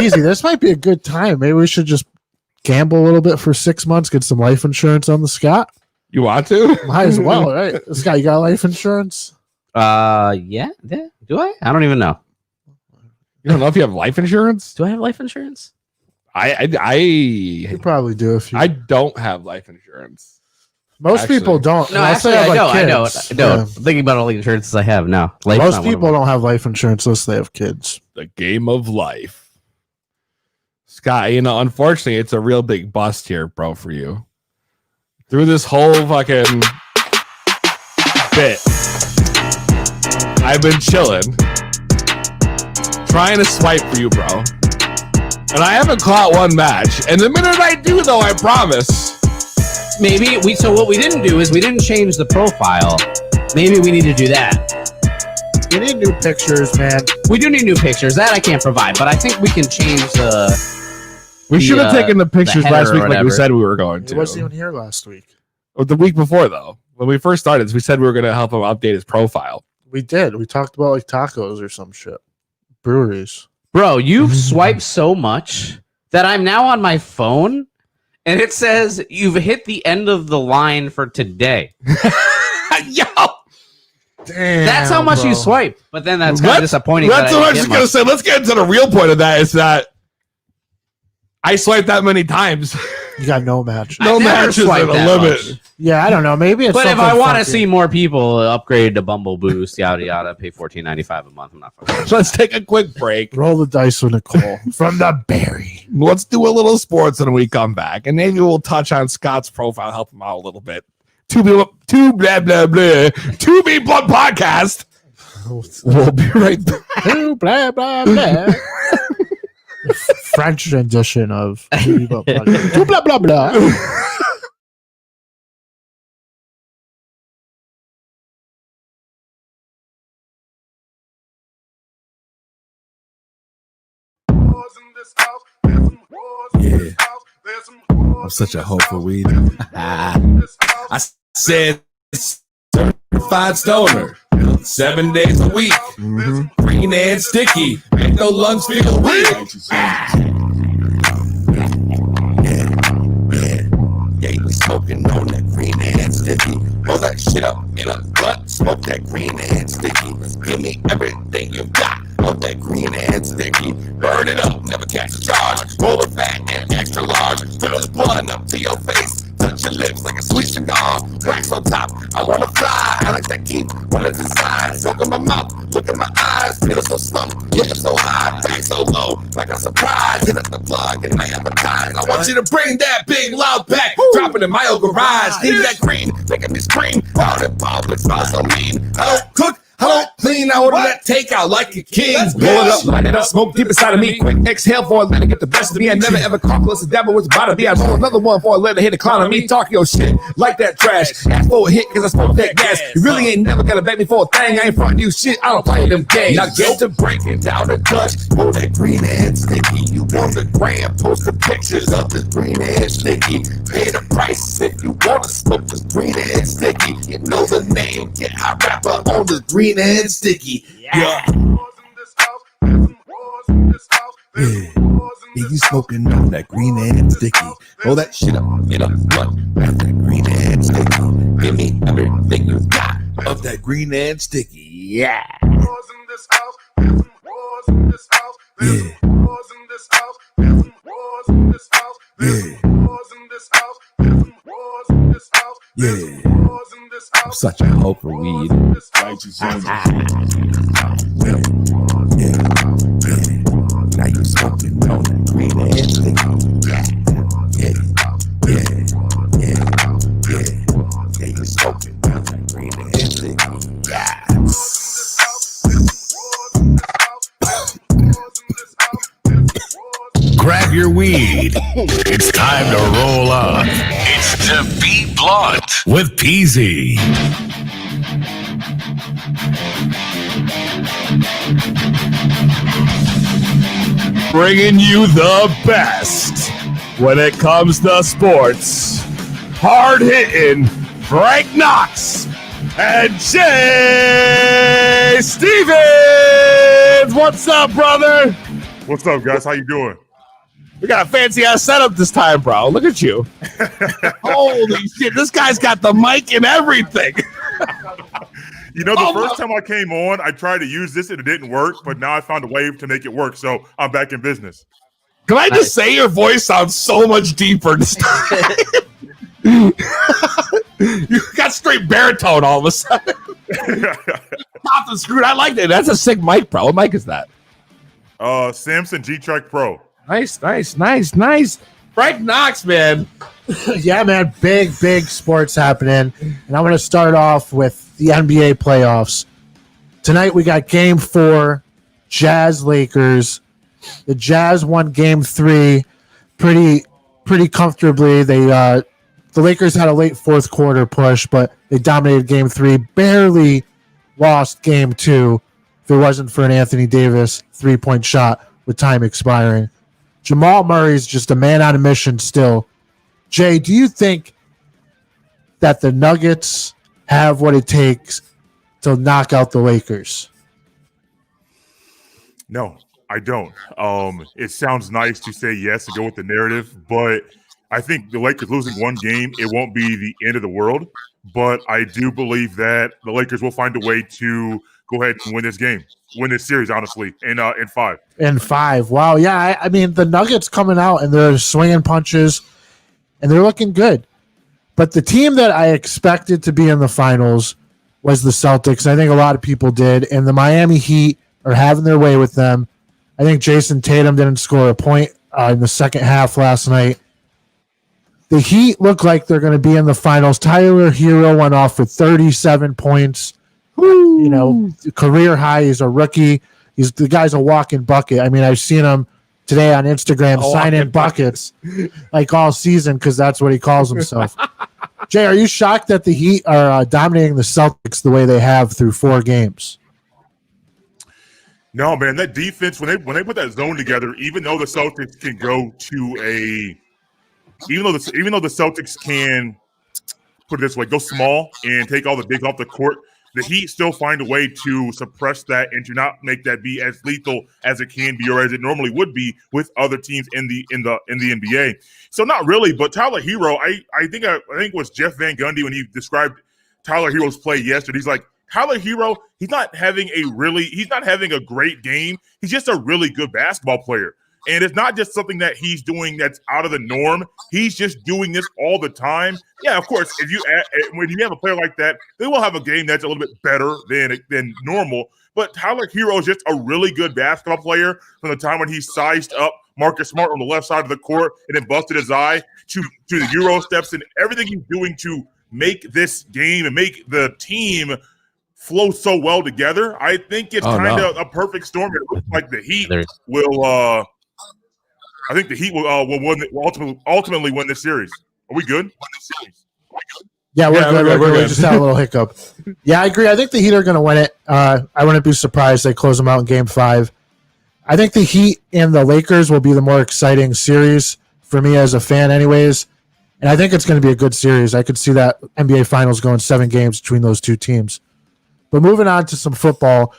Easy. This might be a good time. Maybe we should just gamble a little bit for 6 months, get some life insurance on the Scott. You want to? Might as well, right? Scott, you got life insurance? Yeah. Do I? I don't even know. You don't know if you have life insurance? Do I have life insurance? You probably do if you. I don't have life insurance. Most people don't. No, unless they actually, have, I know. kids. I know. Yeah. I'm thinking about all the insurances I have now. Life's Most not one of people them. don't have life insurance unless they have kids. The game of life. Scott, unfortunately, it's a real big bust here, bro, for you. Through this whole fucking bit, I've been chilling, trying to swipe for you, bro. And I haven't caught one match. And the minute I do, though, I promise. Maybe so what we didn't do is we didn't change the profile. Maybe we need to do that. You need new pictures, man. We do need new pictures. That I can't provide, but I think we can change the. We should have the, taken the pictures header last or week like we whatever. said we were going He to. wasn't even here last week. Or the week before, though. When we first started, we said we were going to help him update his profile. We did. We talked about like tacos or some shit. Breweries. Bro, you've swiped so much that I'm now on my phone and it says you've hit the end of the line for today. Yo! Damn, That's how much bro. you swipe. But then that's kind of Let's- disappointing. That's that what I I was didn't just get going to much. say. Let's get into the real point of that is that I swiped that many times. You got no match. No I never matches swiped at a that limit. much. Yeah, I don't know. Maybe it's. But if something I want to funky. see more people upgrade to Bumble Boost, yada yada, pay $14.95 a month. I'm not fucking. So let's take a quick break. Roll the dice with Nicole from the Berry. Let's do a little sports and we come back. And maybe we'll touch on Scott's profile, help him out a little bit. Two blah blah blah. 2B Blood Podcast. We'll be right back. Ooh, blah blah blah. French rendition of blah blah blah blah. Yeah. I'm such a hoe for weed. I said certified stoner. 7 days a week. Green and sticky. Make no lungs feel weak. Yeah, you smoking on that green and sticky. Roll that shit up in a blunt, smoke that green and sticky. Give me everything you got. Want that green and sticky. Burn it up, never catch a charge. Roll it fat and extra large. Fill the blunt up to your face. Touch your lips like a sweet cigar. Wax on top, I wanna fly. I like that keep, wanna design. Look at my mouth, look at my eyes. Feel so slow, looking so high, back so low. Like a surprise, hit up the plug and I have a time. I want you to bring that big loud back. Drop it in my old garage. Need that green, making me scream. Out in public, smell so mean. I don't cook. I don't clean, I order that takeout like a king. Blow it up, light it up, smoke deep inside of me. Quick exhale for a let it get the best of me. I never ever caught close the devil was about to be. I roll another one for a let it hit the clown on me. Talk your shit like that trash. Ask for a hit cause I smoke that gas. You really ain't never gonna beg me for a thing. I ain't frontin' you shit, I don't play them games. Now get to breaking down the Dutch. Pull that green and sticky. You on the gram, post the pictures of the green and sticky. Pay the price if you wanna smoke this green and sticky. You know the name, yeah, I rap up on the green and sticky. Yeah. Yeah, you smoking on that green and sticky. Roll that shit up, get up, blunt. Grab that green and sticky. Give me everything you got of that green and sticky. Yeah. Yeah. Yeah. I'm such a hope for weed. Now you smoking on that green and sticky. Yeah, you smoking on that green and sticky. Yeah. Grab your weed. It's time to roll up. It's To Be Blunt with PZ. Bringing you the best when it comes to sports. Hard hitting Frank Knox and Jay Stevens. What's up, brother? What's up, guys? How you doing? We got a fancy ass setup this time, bro. Look at you. Holy shit, this guy's got the mic and everything. You know, the first time I came on, I tried to use this and it didn't work, but now I found a way to make it work, so I'm back in business. Can I just say your voice sounds so much deeper this time? You got straight baritone all of a sudden. Popped and screwed. I like that. That's a sick mic, bro. What mic is that? Samson G-Track Pro. Nice. Frank Knox, man. Yeah, man, big sports happening. And I'm going to start off with the NBA playoffs. Tonight we got Game 4, Jazz-Lakers. The Jazz won Game 3 pretty comfortably. The Lakers had a late fourth quarter push, but they dominated Game 3. Barely lost Game 2 if it wasn't for an Anthony Davis three-point shot with time expiring. Jamal Murray's just a man on a mission still. Jay, do you think that the Nuggets have what it takes to knock out the Lakers? No, I don't. It sounds nice to say yes and go with the narrative, but I think the Lakers losing one game, it won't be the end of the world. But I do believe that the Lakers will find a way to go ahead and win this game, win this series, honestly, in 5. In 5. Wow. Yeah, I mean, the Nuggets coming out and they're swinging punches and they're looking good. But the team that I expected to be in the finals was the Celtics. I think a lot of people did. And the Miami Heat are having their way with them. I think Jason Tatum didn't score a point in the second half last night. The Heat look like they're going to be in the finals. Tyler Hero went off for 37 points. Woo. You know, career high. He's a rookie. The guy's a walking bucket. I mean, I've seen him today on Instagram signing buckets like all season because that's what he calls himself. Jay, are you shocked that the Heat are dominating the Celtics the way they have through 4 games? No, man, that defense, when they put that zone together, even though the Celtics can go to even though the Celtics can, put it this way, go small and take all the big off the court, the Heat still find a way to suppress that and to not make that be as lethal as it can be or as it normally would be with other teams in the NBA. So not really, but Tyler Hero, I think it was Jeff Van Gundy when he described Tyler Hero's play yesterday. He's like, Tyler Hero, he's not having a great game. He's just a really good basketball player. And it's not just something that he's doing that's out of the norm. He's just doing this all the time. Yeah, of course, when you have a player like that, they will have a game that's a little bit better than normal. But Tyler Hero is just a really good basketball player from the time when he sized up Marcus Smart on the left side of the court and then busted his eye to the Euro steps and everything he's doing to make this game and make the team flow so well together. I think it's kind of a perfect storm. It looks like the Heat will I think the Heat will ultimately win this series. Are we good? Yeah, we're good. We just had a little hiccup. Yeah, I agree. I think the Heat are going to win it. I wouldn't be surprised they close them out in Game 5. I think the Heat and the Lakers will be the more exciting series for me as a fan anyways. And I think it's going to be a good series. I could see that NBA Finals going 7 games between those two teams. But moving on to some football,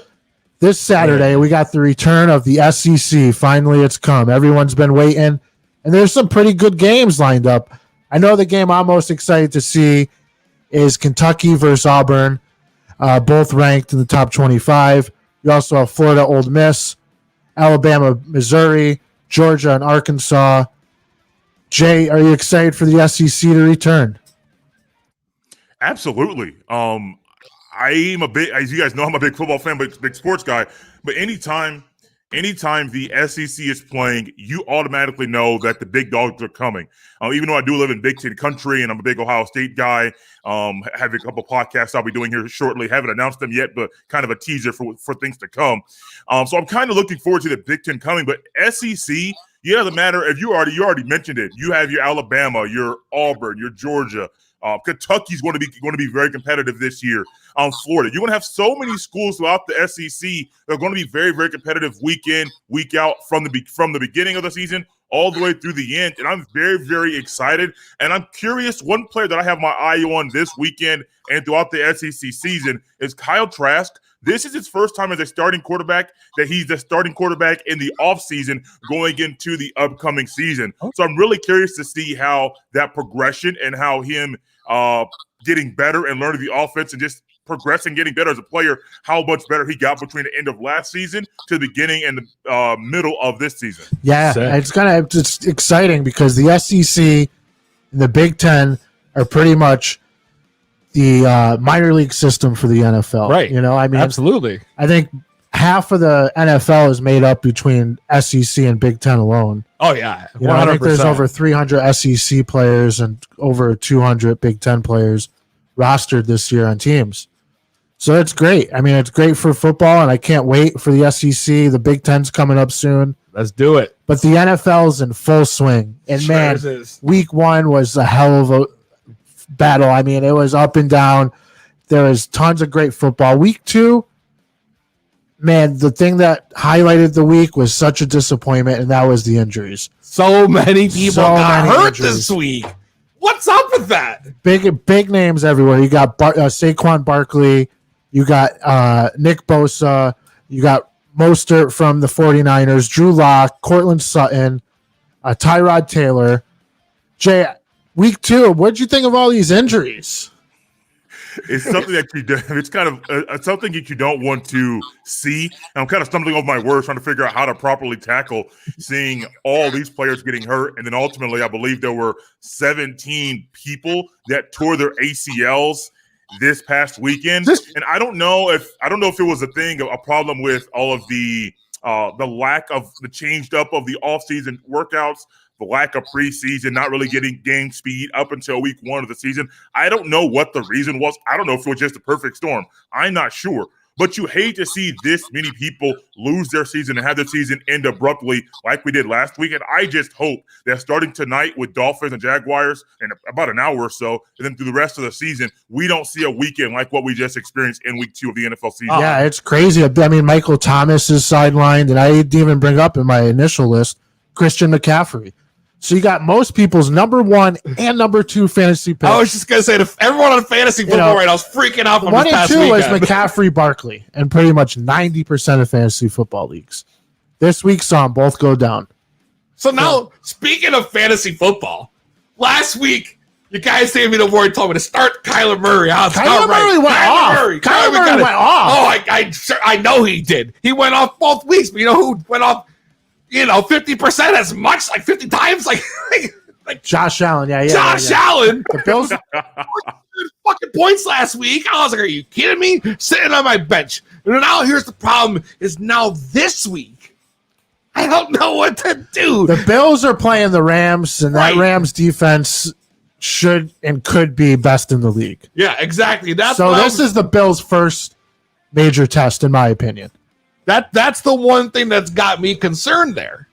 this Saturday we got the return of the SEC. Finally, it's come. Everyone's been waiting, and there's some pretty good games lined up. I know the game I'm most excited to see is Kentucky versus Auburn, both ranked in the top 25. You also have Florida, Ole Miss, Alabama, Missouri, Georgia, and Arkansas. Jay, are you excited for the SEC to return? Absolutely. I'm a big, as you guys know, I'm a big football fan, but big sports guy. But anytime the SEC is playing, you automatically know that the big dogs are coming. Even though I do live in Big Ten country and I'm a big Ohio State guy, have a couple podcasts I'll be doing here shortly. Haven't announced them yet, but kind of a teaser for things to come. So I'm kind of looking forward to the Big Ten coming. But SEC, it doesn't matter if you already mentioned it. You have your Alabama, your Auburn, your Georgia. Kentucky's going to be very competitive this year. Florida, you're going to have so many schools throughout the SEC that are going to be very, very competitive week in, week out from the beginning of the season all the way through the end. And I'm very, very excited. And I'm curious. One player that I have my eye on this weekend and throughout the SEC season is Kyle Trask. This is his first time as a starting quarterback that he's the starting quarterback in the offseason going into the upcoming season. So I'm really curious to see how that progression and how him getting better and learning the offense and just progressing, getting better as a player, how much better he got between the end of last season to the beginning and the middle of this season. Yeah, it's exciting because the SEC and the Big Ten are pretty much the minor league system for the NFL. Right. You know, I mean, absolutely. I think half of the NFL is made up between SEC and Big Ten alone. Oh, yeah. 100%. You know, I think there's over 300 SEC players and over 200 Big Ten players rostered this year on teams. So it's great. I mean, it's great for football, and I can't wait for the SEC. The Big Ten's coming up soon. Let's do it. But the NFL's in full swing. And, Sure man, is. week 1 was a hell of a battle. I mean, it was up and down. There was tons of great football. Week 2, man, the thing that highlighted the week was such a disappointment, and that was the injuries. So many people got hurt this week. What's up with that? Big names everywhere. You got Saquon Barkley. You got Nick Bosa. You got Mostert from the 49ers. Drew Lock, Cortland Sutton, Tyrod Taylor. Jay, week 2, what did you think of all these injuries? It's something that it's kind of something that you don't want to see. And I'm kind of stumbling over my words trying to figure out how to properly tackle seeing all these players getting hurt. And then ultimately, I believe there were 17 people that tore their ACLs this past weekend. And I don't know if it was a problem with all of the lack of the changed up of the offseason workouts, the lack of preseason, not really getting game speed up until week 1 of the season. I don't know what the reason was. I don't know if it was just a perfect storm. I'm not sure. But you hate to see this many people lose their season and have their season end abruptly like we did last week. And I just hope that starting tonight with Dolphins and Jaguars in about an hour or so, and then through the rest of the season, we don't see a weekend like what we just experienced in week 2 of the NFL season. Yeah, it's crazy. I mean, Michael Thomas is sidelined, and I didn't even bring up in my initial list Christian McCaffrey. So you got most people's number 1 and number 2 fantasy picks. I was just going to say, to everyone on fantasy football right now is freaking out from 1 this and past 2 weekend. was McCaffrey, Barkley, and pretty much 90% of fantasy football leagues. This week saw them both go down. So now, speaking of fantasy football, last week You guys saved me the word. Told me to start Kyler Murray. Kyler Murray went off. Kyler Murray went off. Oh, I know he did. He went off both weeks. But you know who went off? 50% as much, like 50 times, like Josh Allen. Yeah. Josh Allen. The Bills. Fucking points last week. I was like, are you kidding me? Sitting on my bench. And now here's the problem: is now this week, I don't know what to do. The Bills are playing the Rams, and that Rams defense should and could be best in the league. Yeah, exactly. This is the Bills' first major test, in my opinion. That's the one thing that's got me concerned there.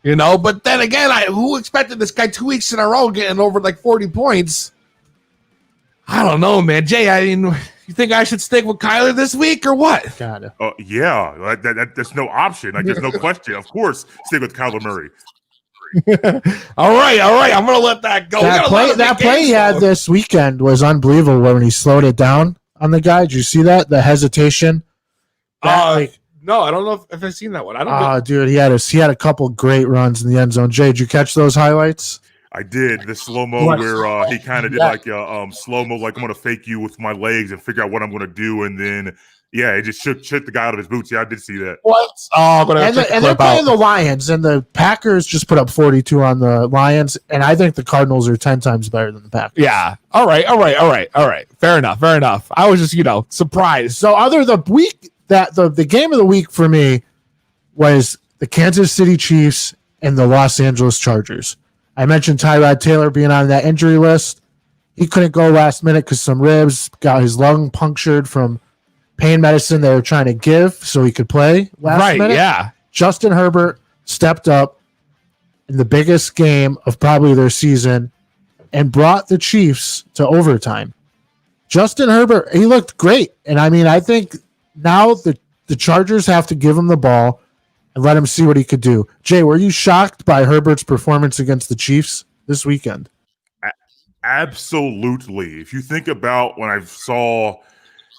But then again, who expected this guy 2 weeks in a row getting over like 40 points? I don't know, man. Jay, you think I should stick with Kyler this week or what? Got it. Yeah, that's no option. Like, there's no question. Of course, stick with Kyler Murray. All right. I'm gonna let that go. That play he had this weekend was unbelievable when he slowed it down on the guy. Did you see that? The hesitation. No, I don't know if I've seen that one. I don't know. Dude, he had a couple great runs in the end zone. Jay, did you catch those highlights? I did the slow-mo where he kind of did like a slow-mo, like I'm going to fake you with my legs and figure out what I'm going to do. And then, it just shook the guy out of his boots. Yeah, I did see that. What? Oh, and they're playing the Lions, and the Packers just put up 42 on the Lions, and I think the Cardinals are 10 times better than the Packers. Yeah. All right. Fair enough. I was just, surprised. So the game of the week for me was the Kansas City Chiefs and the Los Angeles Chargers. I mentioned Tyrod Taylor being on that injury list. He couldn't go last minute because some ribs got his lung punctured from pain medicine they were trying to give so he could play last minute. Yeah. Justin Herbert stepped up in the biggest game of probably their season and brought the Chiefs to overtime. Justin Herbert, he looked great. And I think now the Chargers have to give him the ball and let him see what he could do. Jay, were you shocked by Herbert's performance against the Chiefs this weekend? Absolutely. If you think about when I saw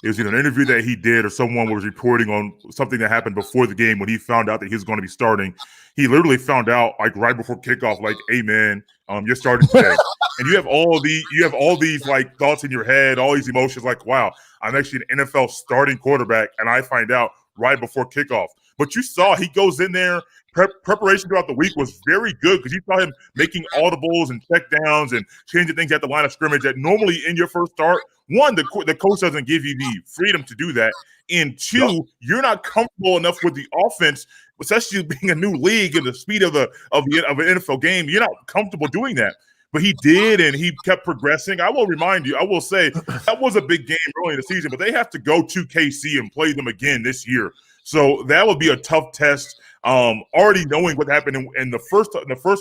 it was in an interview that he did or someone was reporting on something that happened before the game when he found out that he was going to be starting, he literally found out like right before kickoff, like, hey man, you're starting today. And you have all these like thoughts in your head, all these emotions like, wow, I'm actually an NFL starting quarterback. And I find out right before kickoff. But you saw he goes in there. Preparation throughout the week was very good because you saw him making audibles and check downs and changing things at the line of scrimmage that normally in your first start, one, the coach doesn't give you the freedom to do that. And two, you're not comfortable enough with the offense, especially being a new league and the speed of an NFL game. You're not comfortable doing that. But he did, and he kept progressing. I will remind you, I will say that was a big game early in the season, but they have to go to KC and play them again this year. So that would be a tough test. Already knowing what happened in the first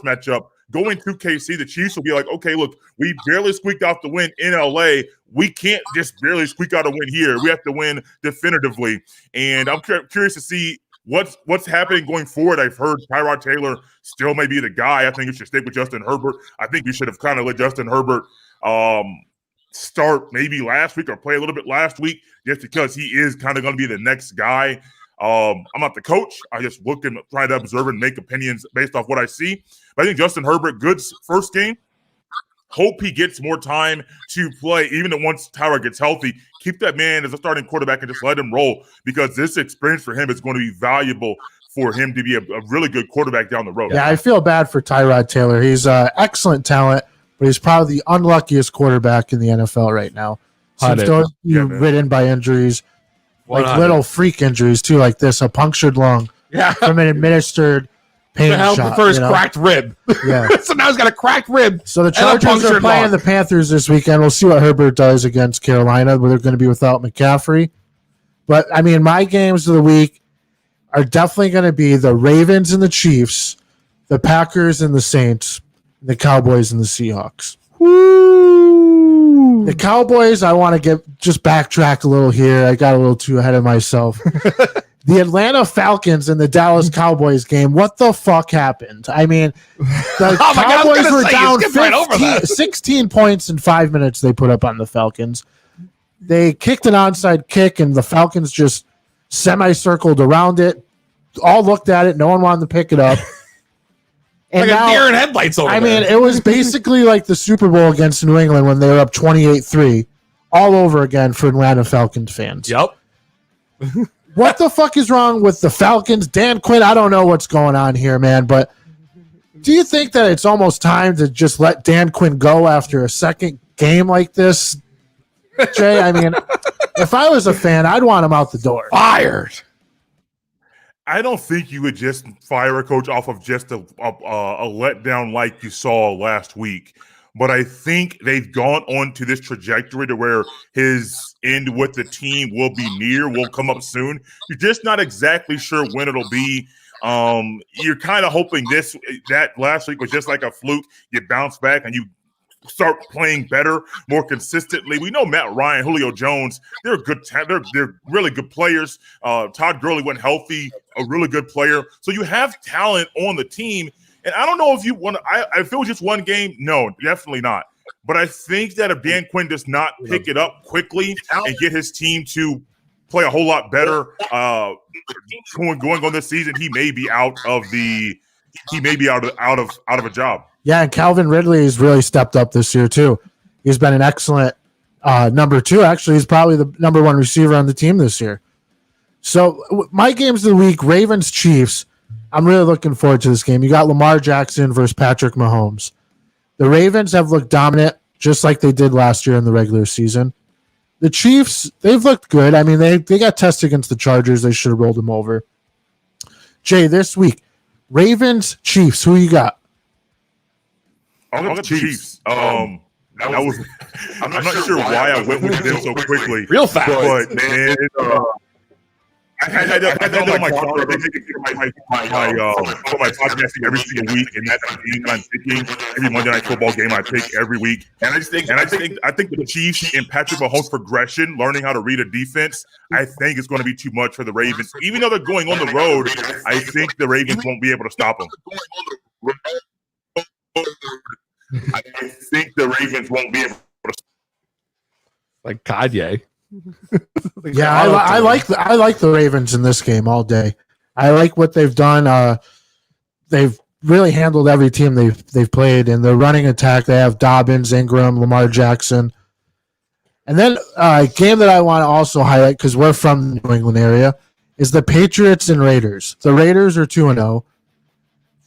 matchup, going to KC, the Chiefs will be like, okay, look, we barely squeaked out the win in LA. We can't just barely squeak out a win here. We have to win definitively. And I'm curious to see what's happening going forward. I've heard Tyrod Taylor still may be the guy. I think you should stick with Justin Herbert. I think you should have kind of let Justin Herbert start maybe last week or play a little bit last week just because he is kind of going to be the next guy. I'm not the coach. I just look and try to observe and make opinions based off what I see. But I think Justin Herbert, good first game. Hope he gets more time to play, even once Tyrod gets healthy. Keep that man as a starting quarterback and just let him roll because this experience for him is going to be valuable for him to be a really good quarterback down the road. Yeah, I feel bad for Tyrod Taylor. He's excellent talent, but he's probably the unluckiest quarterback in the NFL right now. Seems to be ridden by injuries. Like little freak injuries too, like this, a punctured lung from an administered pain shot. Prefers cracked rib. Yeah. So now he's got a cracked rib. So the Chargers are playing the Panthers this weekend. We'll see what Herbert does against Carolina, where they're going to be without McCaffrey. But my games of the week are definitely going to be the Ravens and the Chiefs, the Packers and the Saints, the Cowboys and the Seahawks. The Cowboys, I want to just backtrack a little here. I got a little too ahead of myself. The Atlanta Falcons and the Dallas Cowboys game, what the fuck happened? The Cowboys were down 16 points in 5 minutes they put up on the Falcons. They kicked an onside kick, and the Falcons just semicircled around it. All looked at it. No one wanted to pick it up. And like now, a deer in headlights over I there. mean, it was basically like the Super Bowl against New England when they were up 28-3 all over again for Atlanta Falcons fans. Yep. What the fuck is wrong with the Falcons? Dan Quinn, I don't know what's going on here, man, but do you think that it's almost time to just let Dan Quinn go after a second game like this, Jay? I mean, if I was a fan, I'd want him out the door. Fired. I don't think you would just fire a coach off of just a letdown like you saw last week. But I think they've gone on to this trajectory to where his end with the team will be near, will come up soon. You're just not exactly sure when it'll be. You're kind of hoping that last week was just like a fluke. You bounce back and you start playing better, more consistently. We know Matt Ryan, Julio Jones, they're good. They're really good players. Todd Gurley went healthy, a really good player. So you have talent on the team. And I don't know if you want to, if it was just one game, no, definitely not. But I think that if Dan Quinn does not pick it up quickly and get his team to play a whole lot better going on this season, he may be out of a job. Yeah, and Calvin Ridley has really stepped up this year too. He's been an excellent number 2. Actually, he's probably the number 1 receiver on the team this year. So my games of the week, Ravens Chiefs. I'm really looking forward to this game. You got Lamar Jackson versus Patrick Mahomes. The Ravens have looked dominant, just like they did last year in the regular season. The Chiefs, they've looked good. I mean, they got tested against the Chargers. They should have rolled them over. Jay, this week, Ravens, Chiefs, who you got? I'll get the Chiefs. I'm not sure why I went with them so quickly. Real fast. But man, I had that on my calendar. I think my podcasting every single week, and that's the game I'm picking. Every Monday Night Football game I pick every week. And I think the Chiefs and Patrick Mahomes' progression, learning how to read a defense, I think is going to be too much for the Ravens. Even though they're going on the road, I think the Ravens won't be able to stop them. I think the Ravens won't be able to. Like Kanye. Yeah, I like the Ravens in this game all day. I like what they've done. They've really handled every team they've played in the running attack. They have Dobbins, Ingram, Lamar Jackson, and then a game that I want to also highlight because we're from the New England area is the Patriots and Raiders. The Raiders are 2-0.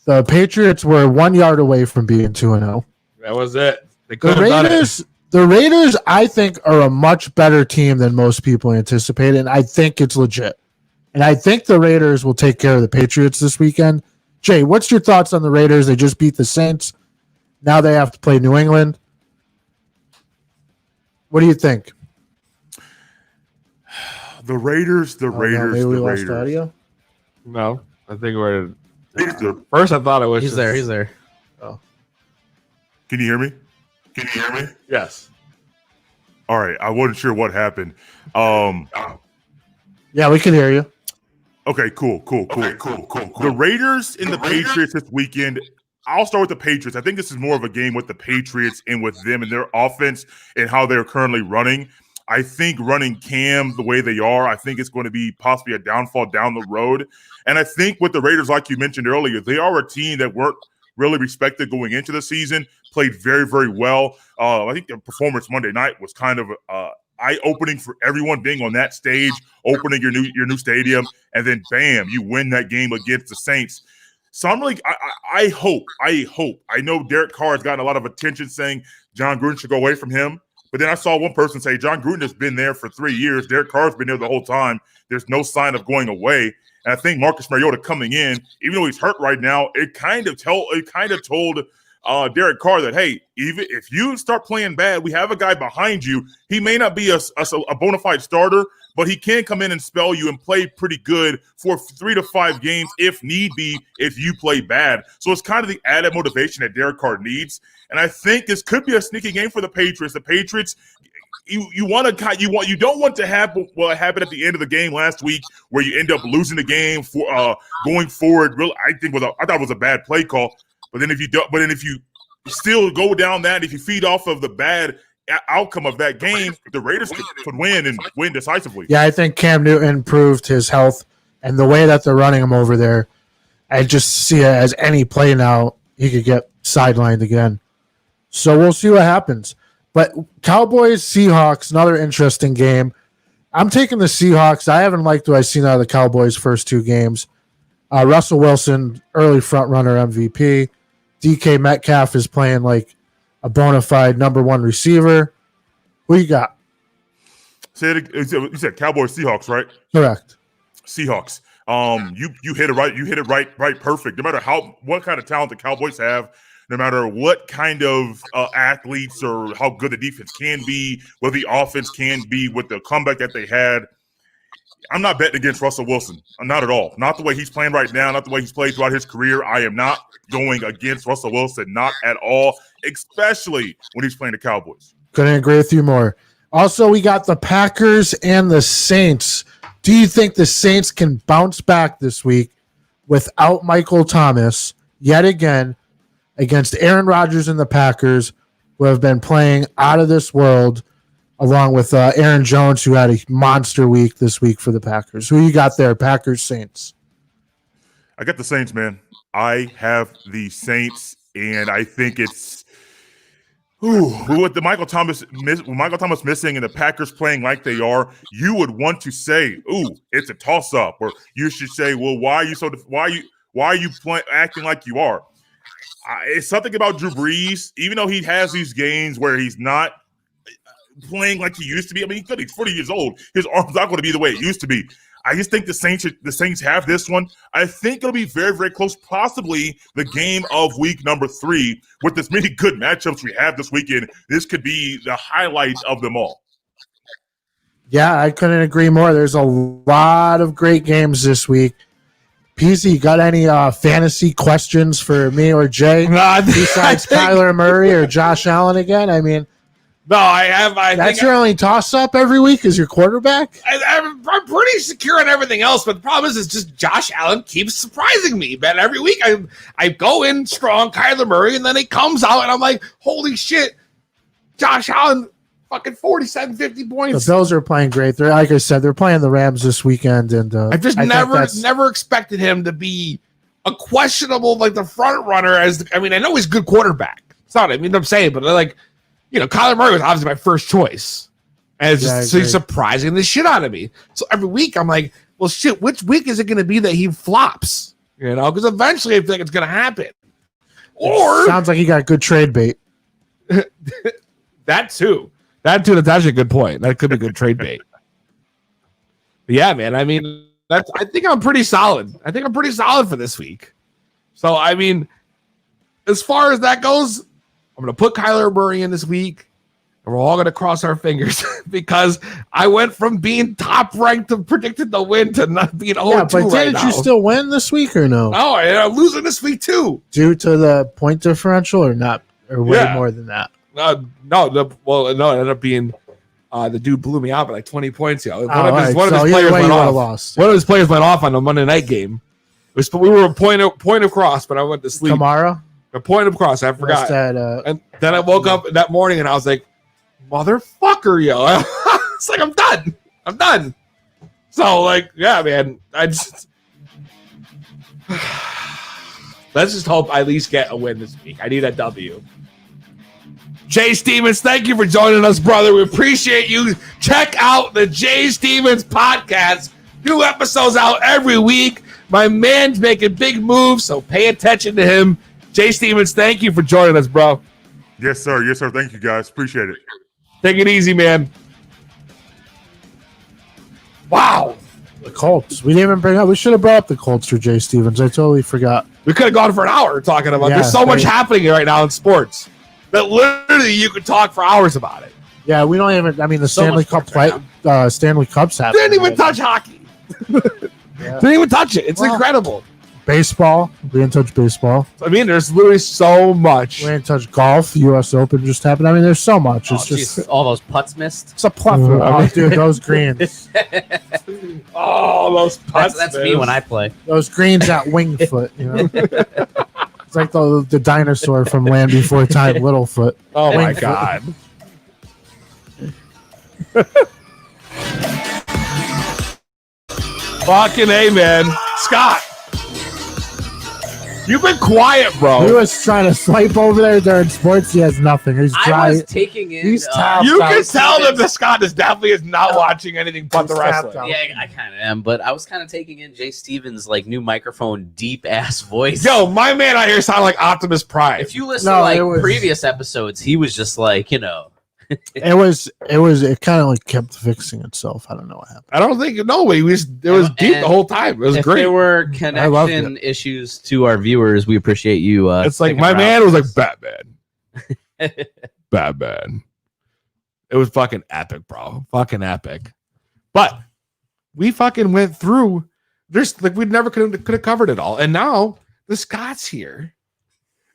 The Patriots were 1 yard away from being 2-0. That was it. They The could have done it. Raiders, I think, are a much better team than most people anticipate, and I think it's legit. And I think the Raiders will take care of the Patriots this weekend. Jay, what's your thoughts on the Raiders? They just beat the Saints. Now they have to play New England. What do you think? The Raiders. Maybe we lost audio. No, I think we're. First, I thought it was. He's there. Can you hear me? Yes. All right. I wasn't sure what happened. Yeah, we can hear you. Okay, cool. The Raiders and the Patriots this weekend. I'll start with the Patriots. I think this is more of a game with the Patriots and with them and their offense and how they're currently running. I think running Cam the way they are, I think it's going to be possibly a downfall down the road. And I think with the Raiders, like you mentioned earlier, they are a team that weren't really respected going into the season, played very, very well. I think the performance Monday night was kind of eye-opening for everyone being on that stage, opening your new stadium, and then bam, you win that game against the Saints. So I'm really, I hope. I know Derek Carr has gotten a lot of attention saying John Gruden should go away from him. But then I saw one person say John Gruden has been there for 3 years. Derek Carr's been there the whole time. There's no sign of going away. And I think Marcus Mariota coming in, even though he's hurt right now, it kind of told Derek Carr that, hey, even if you start playing bad, we have a guy behind you. He may not be a bona fide starter, but he can come in and spell you and play pretty good for 3 to 5 games if need be, if you play bad. So it's kind of the added motivation that Derek Carr needs. And I think this could be a sneaky game for the Patriots. The Patriots, you don't want to happen what happened at the end of the game last week, where you end up losing the game for going forward. Really, I thought it was a bad play call. But then if you still go down that, if you feed off of the bad outcome of that game, the Raiders could win and win decisively. Yeah, I think Cam Newton improved his health and the way that they're running him over there. I just see it as any play now. he could get sidelined again. So we'll see what happens. But Cowboys, Seahawks, another interesting game. I'm taking the Seahawks. I haven't liked what I've seen out of the Cowboys' first 2 games. Russell Wilson, early front runner MVP. DK Metcalf is playing like a bona fide number 1 receiver. Who you got? You said Cowboys, Seahawks, right? Correct. Seahawks. You hit it right. You hit it right, perfect. No matter what kind of talent the Cowboys have, no matter what kind of athletes or how good the defense can be, what the offense can be with the comeback that they had, I'm not betting against Russell Wilson. Not at all. Not the way he's playing right now, not the way he's played throughout his career. I am not going against Russell Wilson, not at all, especially when he's playing the Cowboys. Couldn't agree with you more. Also, we got the Packers and the Saints. Do you think the Saints can bounce back this week without Michael Thomas yet again against Aaron Rodgers and the Packers, who have been playing out of this world, along with Aaron Jones, who had a monster week this week for the Packers? Who you got there, Packers, Saints? I got the Saints, man. I have the Saints, and I think it's with the Michael Thomas missing and the Packers playing like they are, you would want to say, it's a toss-up, or you should say, well, why are you acting like you are? It's something about Drew Brees, even though he has these games where he's not playing like he used to be. I mean, he's 40 years old. His arm's not going to be the way it used to be. I just think the Saints have this one. I think it'll be very, very close, possibly the game of week number 3. With as many good matchups we have this weekend, this could be the highlight of them all. Yeah, I couldn't agree more. There's a lot of great games this week. Peasy, you got any fantasy questions for me or Jay besides Kyler Murray or Josh Allen again? I mean, no, I have. That's your only toss-up every week is your quarterback? I'm pretty secure on everything else, but the problem is just Josh Allen keeps surprising me. Man, every week I go in strong, Kyler Murray, and then he comes out, and I'm like, holy shit, Josh Allen, fucking 47, 50 points. The Bills are playing great. They're, like I said, they're playing the Rams this weekend, and I just never expected him to be a questionable, like the front runner. I know he's a good quarterback. It's not. I'm saying, but like. Kyler Murray was obviously my first choice. And it's just he's surprising the shit out of me. So every week I'm like, well, shit, which week is it going to be that he flops? Because eventually I feel like it's going to happen. Or sounds like he got good trade bait. That too. That's actually a good point. That could be good trade bait. But yeah, man. I think I'm pretty solid. I think I'm pretty solid for this week. So, as far as that goes, I'm going to put Kyler Murray in this week, and we're all going to cross our fingers because I went from being top ranked to predicted to win to not being 0-2 but didn't you still win this week or no? No, I'm losing this week too. Due to the point differential or not, or way more than that? No, it ended up being the dude blew me out by like 20 points. One of his players went off. One of his players went off on the Monday night game. We were a point of cross, but I went to sleep. Kamara? A point of cross, I forgot. And then I woke up that morning and I was like, motherfucker, yo. It's like, I'm done. So, like, yeah, man. Let's just hope I at least get a win this week. I need a W. Jay Stevens, thank you for joining us, brother. We appreciate you. Check out the Jay Stevens podcast. New episodes out every week. My man's making big moves, so pay attention to him. Jay Stevens, thank you for joining us, bro. Yes, sir. Yes, sir. Thank you, guys. Appreciate it. Take it easy, man. Wow. The Colts. We didn't even bring up. We should have brought up the Colts for Jay Stevens. I totally forgot. We could have gone for an hour talking about. There's so much happening right now in sports that literally you could talk for hours about it. Yeah, we don't even. The Stanley Cup Stanley Cup's happening. Didn't even touch hockey. Didn't even touch it. It's incredible. Baseball. We didn't touch baseball. There's literally so much. We didn't touch golf. The U.S. Open just happened. There's so much. It's just all those putts missed. It's a plethora. Dude, those greens. Those putts. That's me when I play. Those greens at Wingfoot. It's like the dinosaur from Land Before Time, Littlefoot. Oh my God. Fucking A, man. Scott. You've been quiet, He bro. was trying to swipe over there during sports. He has nothing. He's I dry. was taking in. He's tapped You out. can tell that the Scott is definitely not watching anything but the He's tapped wrestling. out. Yeah, I kind of am, but I was kind of taking in Jay Stevens' like new microphone, deep ass voice. Yo, my man out here sound like Optimus Prime. if you listen No, to like it was- previous episodes, he was just like, It kind of like kept fixing itself. I don't know what happened. I don't think it was deep the whole time. It was if great. there were I loved connection issues to our viewers, we appreciate you. It's like sticking my around. man was like Batman. Batman. It was fucking epic, bro. Fucking epic. But we fucking went through. There's like we never could have covered it all, and now the Scott's here,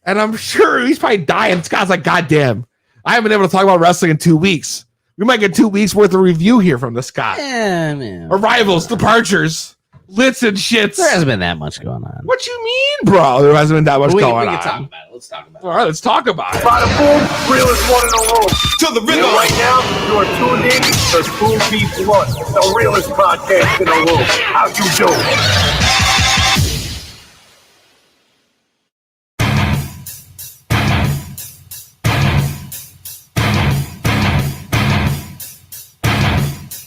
and I'm sure he's probably dying. Scott's like, God damn, I haven't been able to talk about wrestling in 2 weeks. We might get 2 weeks worth of review here from the Scott. Yeah, man. Arrivals, departures, lits and shits. There hasn't been that much going on. What you mean, bro? There hasn't been that much we going can on. talk about it. Let's talk about All right, let's talk about it. Bada boom, realest one in the room. To the And rhythm. right now, you are tuned in to True Beef Blunt, the realest podcast in the room. How you doing?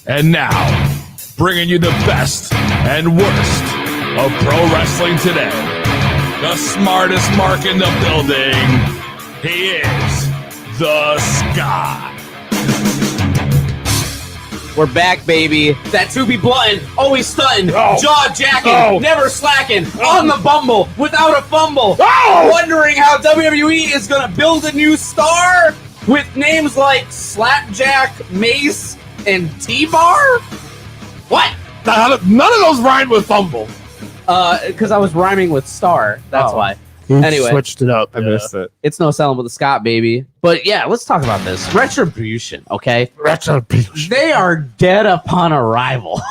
And now, bringing you the best and worst of pro wrestling today. The smartest mark in the building. He is the Scott. We're back, baby. That to be blunt, always stunting, Oh. jaw jacking, Oh. never slacking, on the bumble, without a fumble. Oh. Wondering how WWE is going to build a new star with names like Slapjack, Mace, and T-Bar? What? None of those rhymed with fumble. Because I was rhyming with star. That's Oh. why. He Anyway. switched it up. I missed it. It's no selling with the Scott, baby. But yeah, let's talk about this. Retribution, okay? Retribution. They are dead upon arrival.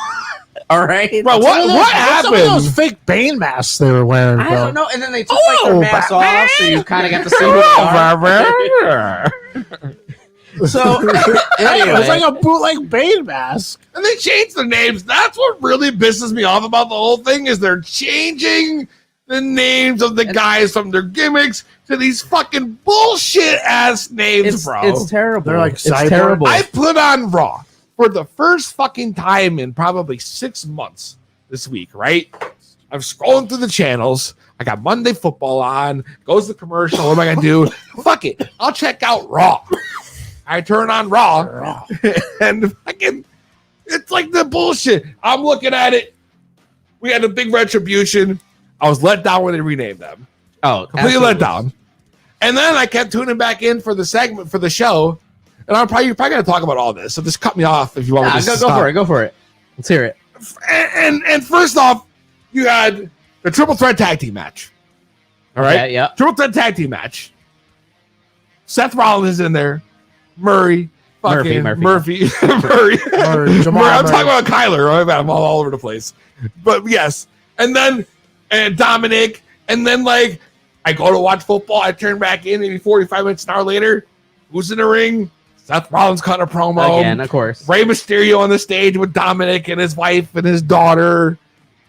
All right? Bro, what Some of happened? those fake Bane masks they were wearing, I bro. don't know. And then they took like their Oh, masks Batman. off, so you kind of got to see who they are. So anyway, It was like a bootleg Bane mask. And they changed the names. That's what really pisses me off about the whole thing is they're changing the names of the guys from their gimmicks to these fucking bullshit ass names, bro. it's terrible. They're like it's cyborg. terrible. I put on Raw for the first fucking time in probably 6 months this week, right? I'm scrolling through the channels. I got Monday Football on. Goes the commercial. What am I gonna do? Fuck it. I'll check out Raw. I turn on Raw, and fucking, it's like the bullshit. I'm looking at it. We had a big retribution. I was let down when they renamed them. oh, Completely absolutely. let down. And then I kept tuning back in for the segment for the show. And you're probably gonna talk about all this. So just cut me off if you want me to Go stop. for it. Go for it. Let's hear it. And first off, you had the triple threat tag team match. All right. Yeah. Triple threat tag team match. Seth Rollins is in there. Murray. Fucking Murphy. Murray. Murray. Jamal I'm Murray. talking about Kyler. I'm all over the place. But yes. And then Dominic. And then like I go to watch football. I turn back in maybe 45 minutes, an hour later. Who's in the ring? Seth Rollins cutting a promo. Again, of course. Rey Mysterio on the stage with Dominic and his wife and his daughter.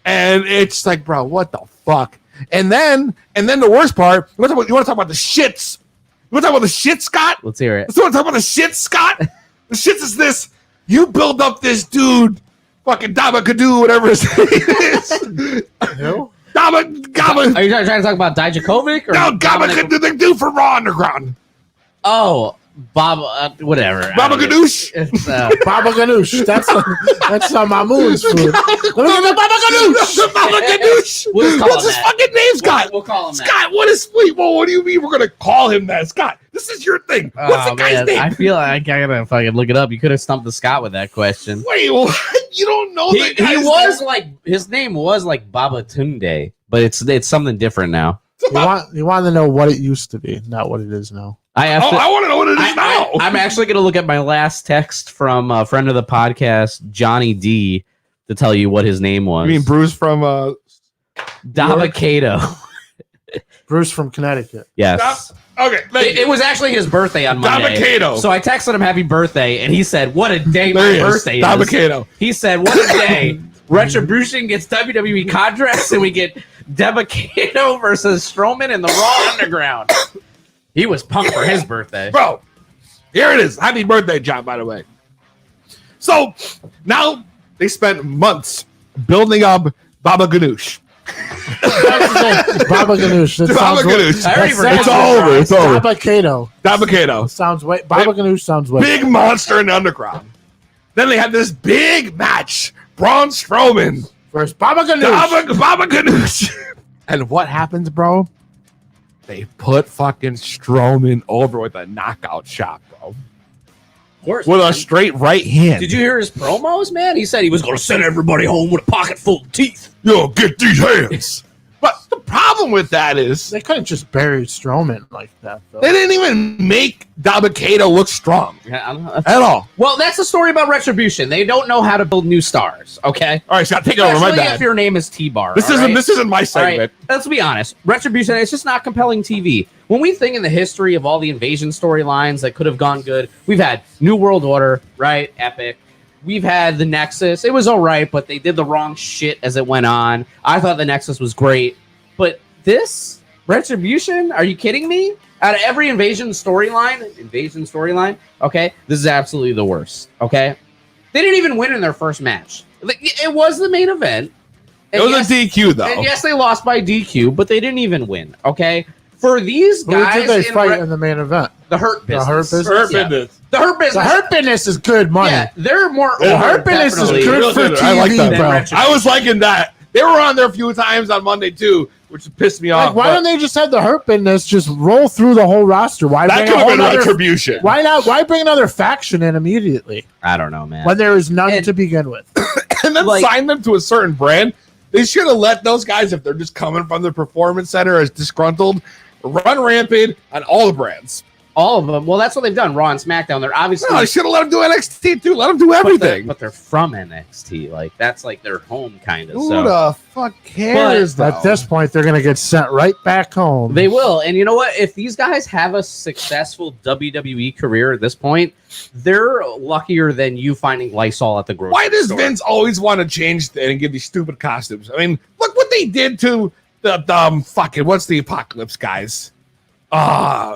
And it's like, bro, what the fuck? And then the worst part, you want to talk about the shits? You want to talk about the shit, Scott? Let's hear it. Let's talk about the shit, Scott. The shits is this. You build up this dude, fucking Dama Kadu, whatever his name is. Who? Gama. Are you trying to talk about Dijakovic or No, Gama Dominic- Kadu, the dude from Raw Underground. Oh, Bob, whatever. Baba Ganoush. It's, Baba Ganoush. That's Mahmoud's food. Let me get the Baba Ganoush. Baba Ganoush. We'll just call What's him his that. fucking name, Scott? We'll call him that. Scott, what is wait? Well, what do you mean we're gonna call him that, Scott? This is your thing. What's the guy's name? I feel like I gotta fucking look it up. You could have stumped the Scott with that question. Wait, well, you don't know He, that guy's was name? like his name was like Baba Tunde, but it's something different now. You want to know what it used to be, not what it is now. I have to. I want to know what it is now. I'm actually going to look at my last text from a friend of the podcast, Johnny D, to tell you what his name was. I mean, Bruce from Dabakato. Bruce from Connecticut. Yes. Okay, It was actually his birthday on Monday. Dabakato. So I texted him happy birthday, and he said, "What a day There my he is. birthday is." Dabakato. He said, "What a day." Retribution gets WWE contracts, and we get Dabba-Kato versus Strowman in the Raw Underground. He was pumped for his birthday. Bro, here it is. Happy birthday, John, by the way. So now they spent months building up Baba Ganoush. Baba Ganoush. That Baba sounds Ganoush. I already forgot. It's all over. It's over. Baba Kato. Dabba-Kato. Sounds way. Baba Ganoush sounds way. Big monster in the underground. Then they had this big match. Braun Strowman. First, Baba Ganoush. Baba Ganoush. And what happens, bro? They put fucking Strowman over with a knockout shot, bro. Of course. With man. a straight right hand. Did you hear his promos, man? He said he was going to send everybody home with a pocket full of teeth. Yo, get these hands. But the problem with that is They couldn't just bury Strowman like that, though. they didn't even make Dabba-Kato look strong Yeah, I don't know. at all. Well, that's the story about Retribution. They don't know how to build new stars, okay? All right, Scott, take it over. My Especially bad. if your name is T-Bar. This all isn't right? this isn't my All right, segment. let's be honest. Retribution, it's just not compelling TV. When we think in the history of all the invasion storylines that could have gone good, we've had New World Order, right? Epic. We've had the Nexus. It was all right, but they did the wrong shit as it went on. I thought the Nexus was great. But this Retribution, are you kidding me? Out of every invasion storyline, okay, this is absolutely the worst, okay? They didn't even win in their first match. It was the main event. It was a DQ though. And yes, they lost by DQ, but they didn't even win. Okay, for these Who guys, did they in fight in the main event? the Hurt The Business. Hurt Business? Hurt Yeah. Business. The Hurt Business. The Hurt Business is good money. Yeah, they're more. The over, Hurt Business is definitely. good Real for good. TV, I like that, than bro. Retribution. I was liking that. They were on there a few times on Monday too, which pissed me off. Like, why but don't they just have the Hurt Business just roll through the whole roster? Why that bring could a have whole been other? Retribution. Why not? Why bring another faction in immediately I don't know, man. when there is none And- to begin with? And then Like- sign them to a certain brand. They should have let those guys, if they're just coming from the performance center as disgruntled, run rampant on all the brands. All of them. Well, that's what they've done. Raw and SmackDown. They're obviously. No, I should have let them do NXT too. Let them do but everything. they're from NXT. Like that's like their home, kind of. Who So the fuck cares? At this point, they're gonna get sent right back home. they will. And you know what? If these guys have a successful WWE career at this point, they're luckier than you finding Lysol at the grocery Why does store. Vince always want to change and give these stupid costumes? I mean, look what they did to the fucking what's the Apocalypse guys?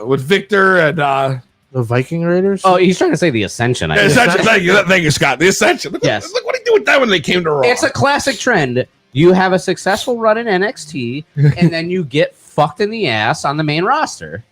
With Victor and the Viking Raiders. Oh, he's trying to say the Ascension. I the guess. Ascension. Thank you, Scott. The Ascension. Look, Yes. look what he did with that when they came to Raw. It's a classic trend. You have a successful run in NXT, and then you get fucked in the ass on the main roster.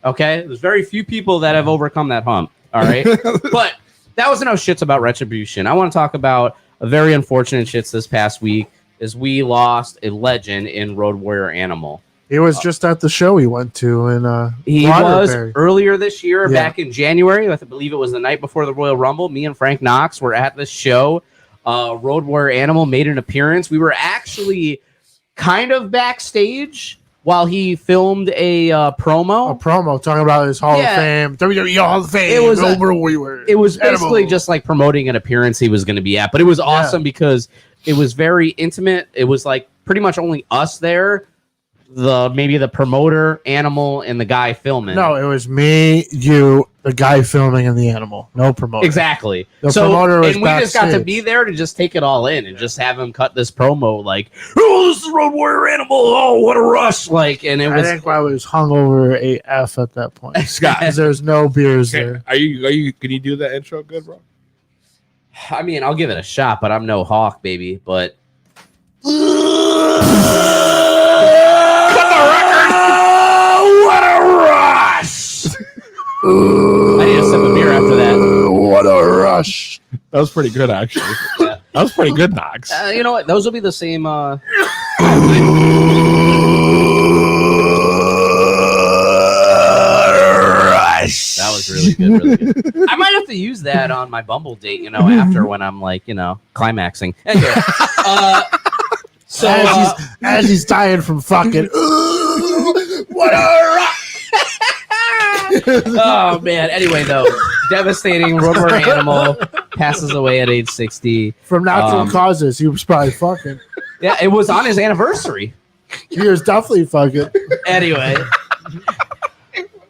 Okay? There's very few people that have overcome that hump. All right? But that was no shits about Retribution. I want to talk about a very unfortunate shits this past week is we lost a legend in Road Warrior Animal. He was just at the show we went to in He was Waterbury. earlier this year, Yeah. back in January. I believe it was the night before the Royal Rumble. Me and Frank Knox were at this show. Road Warrior Animal made an appearance. We were actually kind of backstage while he filmed a promo. a promo talking about his Hall Yeah. of Fame, WWE Hall of Fame. It was a- over we were. It was basically Animal. just like promoting an appearance he was going to be at, but it was awesome because it was very intimate. It was like pretty much only us there. Maybe the promoter, Animal, and the guy filming. No, it was me, you, the guy filming, and the animal. No promoter. Exactly. The So, promoter was and we just got to backstage. be there to just take it all in and just have him cut this promo like, "Oh, this is Road Warrior Animal. Oh, what a rush!" Like, and it I was. think I was hungover AF at that point. Scott. Because there's no beers there. Are you? Can you do that intro good, bro? I mean, I'll give it a shot, but I'm no hawk, baby. But What a rush! I need a sip of beer after that. What a rush. That was pretty good, actually. Yeah. That was pretty good, Knox. You know what? Those will be the same. That was really good, really good. I might have to use that on my Bumble date, after when I'm like, climaxing. Anyway, so As he's dying from fucking. What a rush. oh man. Anyway, though, devastating Road Warrior Animal passes away at age 60. From natural causes. He was probably fucking. Yeah, it was on his anniversary. He was definitely fucking. Anyway,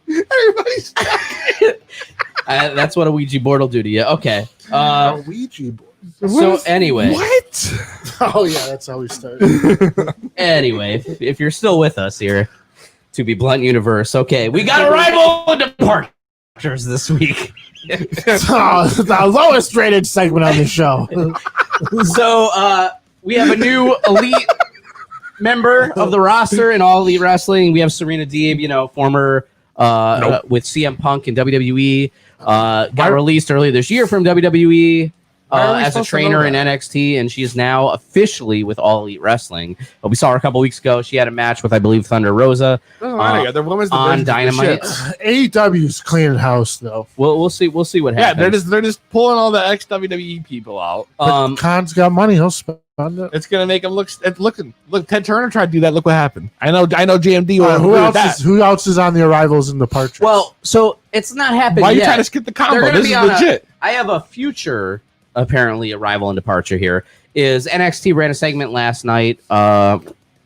Everybody's that's what a Ouija board will do to you. Okay. A Ouija board. So anyway, What? Oh yeah, that's how we start. anyway, if you're still with us here, to be blunt universe, okay, we got arrival departures this week. The lowest rated segment on the show. So we have a new elite member of the roster in All Elite Wrestling. We have Serena Deeb, you know, former with CM Punk and WWE. Got released earlier this year from WWE as a trainer in NXT, and she is now officially with All Elite Wrestling. We saw her a couple weeks ago. She had a match with, I believe, Thunder Rosa The women's on division Dynamite. is the shit. AEW's cleaning house though. We'll see what Yeah, happens. they're just pulling all the ex WWE people out. But Khan's got money. He'll spend it. It's gonna make him look. Look, Ted Turner tried to do that. Look what happened. I know. JMD. Who else is on the arrivals and departures? Well, so it's not happening. Why are you yet. trying to skip the They're combo? gonna This be is on legit. I have a future, apparently, arrival and departure here. Is NXT ran a segment last night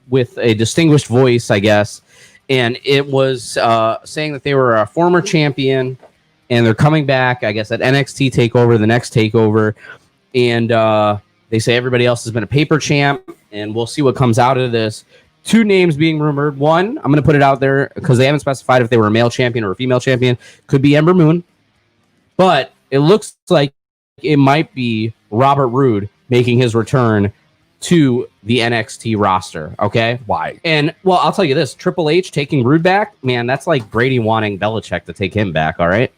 with a distinguished voice, I guess, and it was saying that they were a former champion and they're coming back, I guess, at NXT TakeOver, the next TakeOver, and they say everybody else has been a paper champ, and we'll see what comes out of this. 2 names being rumored. One, I'm going to put it out there because they haven't specified if they were a male champion or a female champion. Could be Ember Moon, but it looks like it might be Robert Roode making his return to the NXT roster. Okay. Why? And well, I'll tell you this, Triple H taking Roode back, man, that's like Brady wanting Belichick to take him back. All right.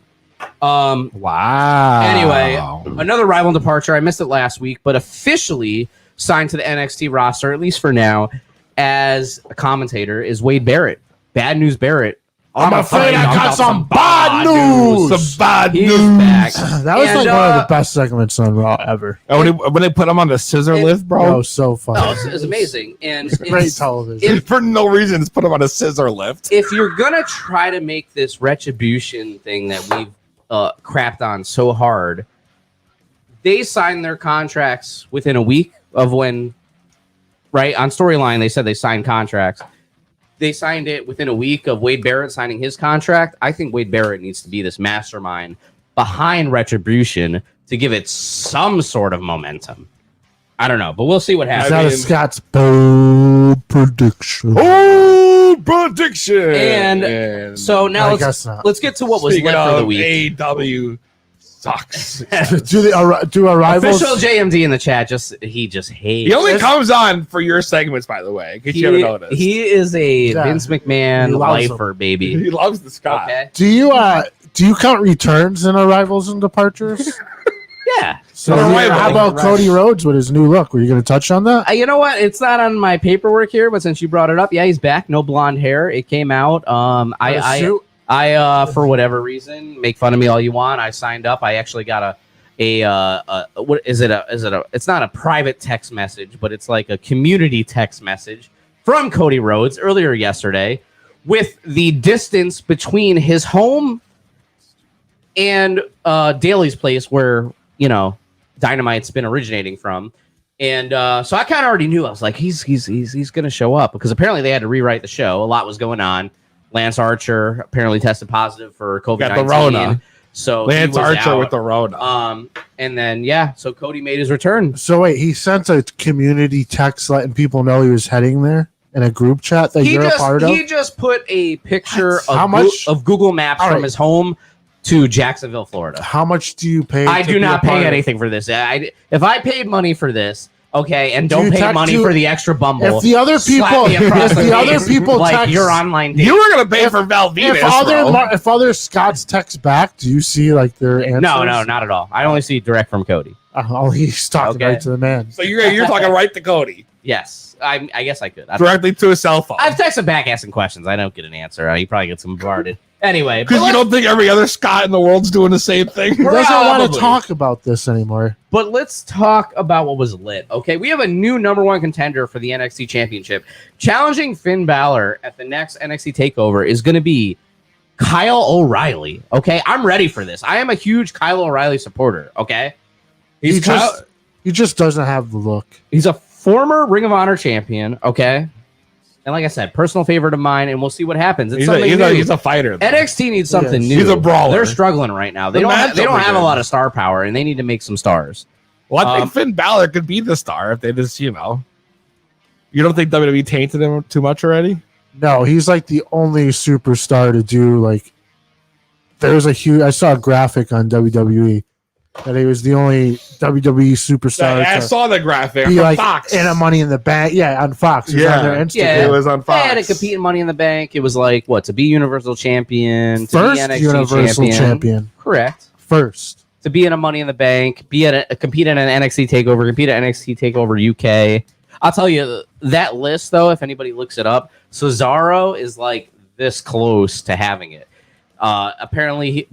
Wow. Anyway, another rival departure. I missed it last week, but officially signed to the NXT roster, at least for now, as a commentator is Wade Barrett. Bad News Barrett. I'm afraid I got some bad news. Some bad He news. is back. That was And, like one of the best segments on Raw ever. And when they put him on the scissor lift, That bro, was so funny. No, it's amazing. And Great it's, television. for no reason, just put him on a scissor lift. if you're gonna try to make this retribution thing that we've crapped on so hard, they signed their contracts within a week of when, right, on Storyline they said they signed contracts. They signed it within a week of Wade Barrett signing his contract. I think Wade Barrett needs to be this mastermind behind Retribution to give it some sort of momentum. I don't know, but we'll see what Is happens. that a Scott's bold prediction? Oh, prediction. And so now I guess not. let's get to what was Speaking left for the of week. AEW sucks. do arrivals? Official JMD in the chat he just hates. He only comes on for your segments, by the way, in case you haven't noticed. He is a Yeah. Vince He McMahon loves lifer, baby. He loves the Scott. Okay. Do you count returns in arrivals and departures? Yeah. So Right, how about right. Cody Rhodes with his new look? Were you going to touch on that? You know what? It's not on my paperwork here, but since you brought it up, yeah, he's back. No blonde hair. It came out. I for whatever reason, make fun of me all you want. I signed up. I actually got what is it? It's not a private text message, but it's like a community text message from Cody Rhodes earlier yesterday with the distance between his home and Daly's place where, you know, Dynamite's been originating from. And so I kind of already knew. I was like, he's going to show up because apparently they had to rewrite the show. A lot was going on. Lance Archer apparently tested positive for COVID-19. Got the Rona. So Lance he was Archer out. with the Rona. And then, yeah, so Cody made his return. So wait, he sent a community text letting people know he was heading there in a group chat that you're a part of? He just put a picture What? How of, much? of Google Maps All from right. his home to Jacksonville, Florida. How much do you pay? I to do be not a part pay of- anything for this. If I paid money for this, okay, and Do don't you pay text money you- for the extra Bumble, If the other slap people, me across if the other face people like text, your online date. You were going to pay for Val Venus, if other Scots text back, do you see like their answers? No, not at all. I only see direct from Cody. Oh, he's talking Okay. right to the man. So you're talking right to Cody. Yes, I guess I could. Directly to his cell phone. I've texted back asking questions. I don't get an answer. He probably gets bombarded. Anyway, Because you don't think every other Scott in the world's doing the same thing? He doesn't want Probably. to talk about this anymore. But let's talk about what was lit. Okay, we have a new number one contender for the NXT Championship. Challenging Finn Balor at the next NXT TakeOver is going to be Kyle O'Reilly. Okay, I'm ready for this. I am a huge Kyle O'Reilly supporter. Okay, He just doesn't have the look. he's a former Ring of Honor champion. Okay, and like I said, personal favorite of mine, and we'll see what happens. It's He's something new. a fighter. though. NXT needs something Yes. new. He's a brawler. They're struggling right now. They The don't have matchup a are lot of star power, and they need to make some stars. Well, I think Finn Balor could be the star if they just, you know. You don't think WWE tainted him too much already? No, he's like the only superstar to do like. There's a huge. I saw a graphic on WWE that he was the only WWE superstar. I saw the graphic be from like Fox. in a Money in the Bank. Yeah, on Fox. It was on their Instagram. Yeah, it was on Fox. They had to compete in Money in the Bank. It was like what, to be Universal Champion, to First be NXT Universal champion. Correct. First. To be in a Money in the Bank, compete in an NXT Takeover, compete at NXT Takeover UK. I'll tell you that list though. If anybody looks it up, Cesaro is like this close to having it. Apparently,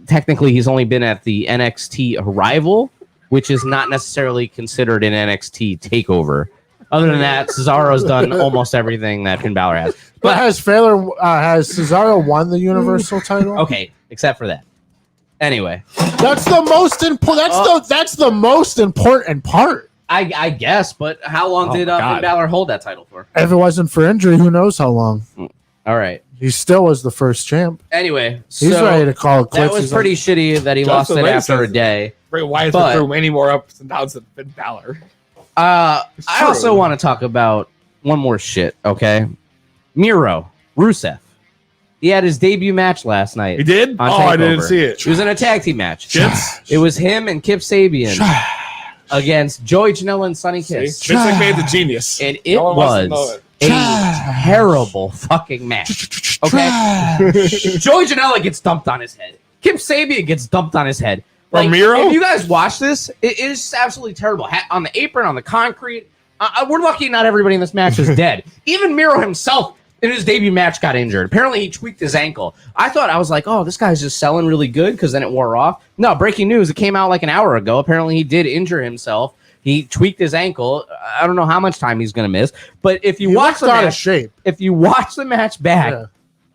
technically, he's only been at the NXT Arrival, which is not necessarily considered an NXT Takeover. Other than that, Cesaro's done almost everything that Finn Balor has. But has Cesaro won the Universal title? Okay, except for that. Anyway, that's the most important. That's the most important part. I guess, but how long did Finn Balor hold that title for? If it wasn't for injury, who knows how long? All right. He still was the first champ. Anyway, he's ready to call it quits. That was pretty shitty that he lost it after a day. Bray Wyatt threw many more ups and downs than Finn Balor. I also want to talk about one more shit, okay? Miro, Rusev. He had his debut match last night. He did? On I didn't Takeover. see it. It was in a tag team match. Chips? It was him and Kip Sabian against Joey Janela and Sonny Kiss. Vince McMahon's a genius. And it No one wants to know was it. a terrible fucking match. Okay? Joey Janela gets dumped on his head. Kip Sabian gets dumped on his head. Like, Miro? if you guys watch this, it is just absolutely terrible. On the apron, on the concrete. We're lucky not everybody in this match is dead. Even Miro himself in his debut match got injured. Apparently, he tweaked his ankle. I was like, oh, this guy's just selling really good because then it wore off. No, breaking news. It came out like an hour ago. Apparently, he did injure himself. He tweaked his ankle. I don't know how much time he's going to miss. But if you watch the match, shape. If you watch the match back,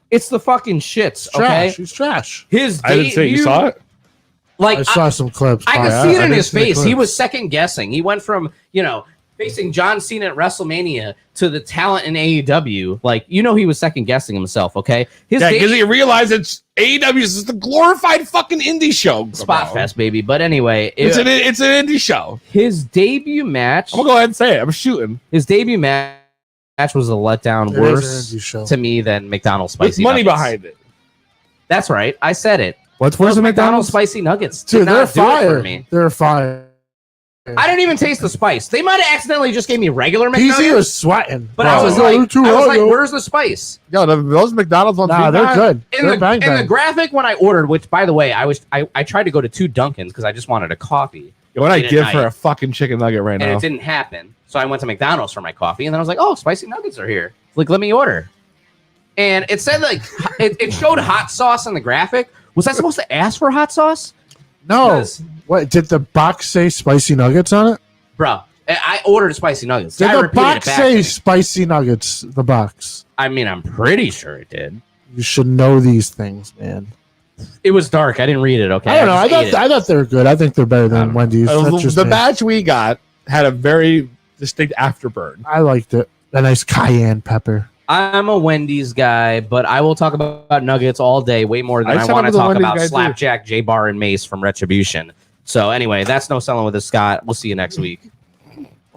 it's the fucking shits. Okay, He's trash. His I didn't see it. You saw it? I saw some clips. I could see it in his face. He was second guessing. He went from, facing John Cena at WrestleMania to the talent in AEW. Like, he was second guessing himself, okay? Because he realized it's AEW is just a glorified fucking indie show. Spot fest, baby. But anyway, it's an indie show. His debut match. I'm gonna go ahead and say it. I'm shooting. His debut match was a letdown worse to me than McDonald's spicy With money nuggets. behind it. That's right. I said it. Where's Those the McDonald's spicy nuggets? Dude, did not they're do it for fire. me. They're fire. I didn't even taste the spice. They might have accidentally just gave me regular McNuggets. He was sweating. But I was like, where's the spice? Yo, those McDonald's ones. Nah, they're good. In the graphic when I ordered, which by the way, I tried to go to 2 Dunkins because I just wanted a coffee. What I late at give night, for a fucking chicken nugget right and now? it didn't happen. So I went to McDonald's for my coffee, and then I was like, oh, spicy nuggets are here. Like, let me order. And it said like it showed hot sauce in the graphic. Was I supposed to ask for hot sauce? No. Because- What did the box say? Spicy nuggets on it? Bro, I ordered spicy nuggets. Did I the repeated it box back say to me. spicy nuggets? The box. I mean, I'm pretty sure it did. You should know these things, man. It was dark. I didn't read it. Okay, I don't know. I just ate thought they were good. I think they're better than Wendy's. That's just The me. batch we got had a very distinct afterburn. I liked it. A nice cayenne pepper. I'm a Wendy's guy, but I will talk about nuggets all day, way more than I I said want I'm to the talk Wendy's about guy, too. Slapjack, J-Bar, and Mace from Retribution. So anyway, that's no selling with this, Scott. We'll see you next week.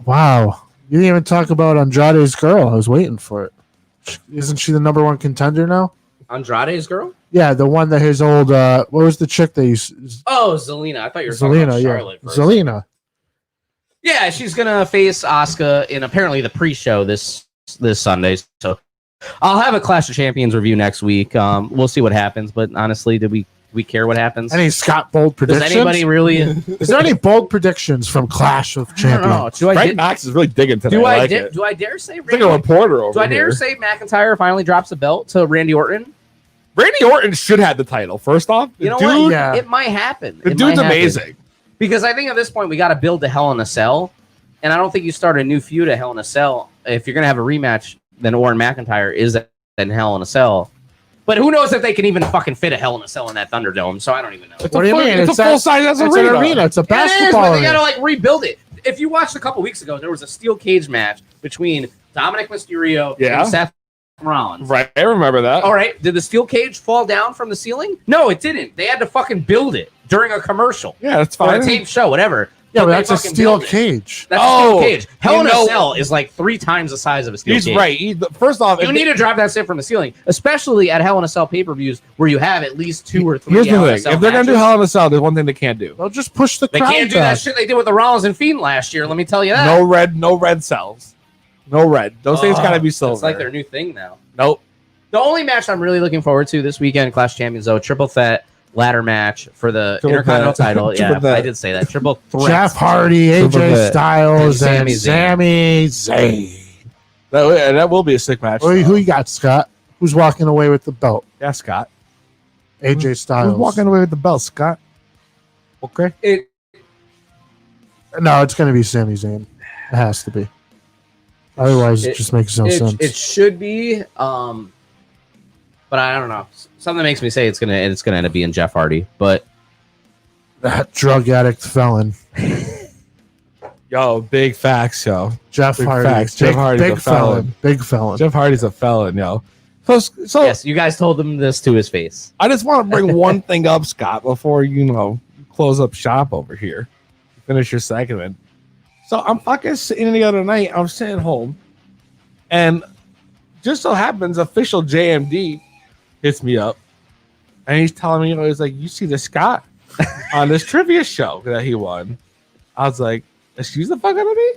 Wow. You didn't even talk about Andrade's girl. I was waiting for it. Isn't she the number 1 contender now? Andrade's girl? Yeah, the one that his old what was the chick that used Oh, Zelina. I thought you were talking about Zelina, Charlotte. yeah. first. Zelina. Yeah, she's gonna face Asuka in apparently the pre-show this Sunday. So I'll have a Clash of Champions review next week. We'll see what happens. But honestly, do we care what happens? Any Scott bold Does predictions? anybody really? Is there any bold predictions from Clash of I don't know. Champions? Do I Frank di- Knox is really digging today. do I I like di- it. do I dare say? It's like a reporter over Do I dare here. say McIntyre finally drops the belt to Randy Orton? Randy Orton should have the title. First off, You know dude, what? yeah. It might happen. the It dude's might happen. amazing. Because I think at this point we got to build the Hell in a Cell, and I don't think you start a new feud at Hell in a Cell if you're gonna have a rematch. Then Orton McIntyre is in Hell in a Cell, but who knows if they can even fucking fit a Hell in a Cell in that Thunderdome? So I don't even know. What do you mean? It's a full size It's arena. an arena. It's a It is, basketball but they arena. gotta like rebuild it. If you watched a couple weeks ago, there was a steel cage match between Dominic Mysterio Yeah. and Seth Rollins. Right, I remember that. All right, did the steel cage fall down from the ceiling? No, it didn't. They had to fucking build it during a commercial. Yeah, that's Or a fine. taped show, whatever. Yeah, but they that's a fucking steel build it. cage. That's Oh, a steel cage. Hell in you a know- Cell is like 3 times the size of a steel He's cage. right. First off, You need to drive that shit from the ceiling, especially at Hell in a Cell pay-per-views where you have at least 2 or 3. here's the Hell in a thing: Cell if they're gonna do matches. Hell in a Cell, there's one thing they can't do: They'll just push the They crowd can't do back. that shit they did with the Rollins and Fiend last year. Let me tell you that. no red cells, no red. Those things gotta be silver. It's like their new thing now. Nope. The only match I'm really looking forward to this weekend, Clash of Champions, though, triple threat ladder match for the Triple Intercontinental threat. title. Triple Yeah, threat. I did say that. Triple threat. Jeff Hardy, Triple AJ threat. Styles, And and Sami Zayn. That will be a sick match. Who you got, Scott? Who's walking away with the belt? Yeah, Scott. AJ Styles. Who's walking away with the belt, Scott? Okay. No, it's going to be Sami Zayn. It has to be. Otherwise, it just makes no sense. It should be, but I don't know. Something makes me say it's gonna end up being Jeff Hardy. But That drug addict felon. Yo, big facts, yo. Jeff Big Hardy. facts. Jeff Hardy's big a felon. Big felon. Jeff Hardy's a felon, yo. So yes, you guys told him this to his face. I just want to bring one thing up, Scott, before you close up shop over here. Finish your segment. So I'm fucking sitting the other night. I'm sitting home, and just so happens, official JMD hits me up, and he's telling me, he's like, "You see the Scott on this trivia show that he won?" I was like, "Excuse the fuck out of me."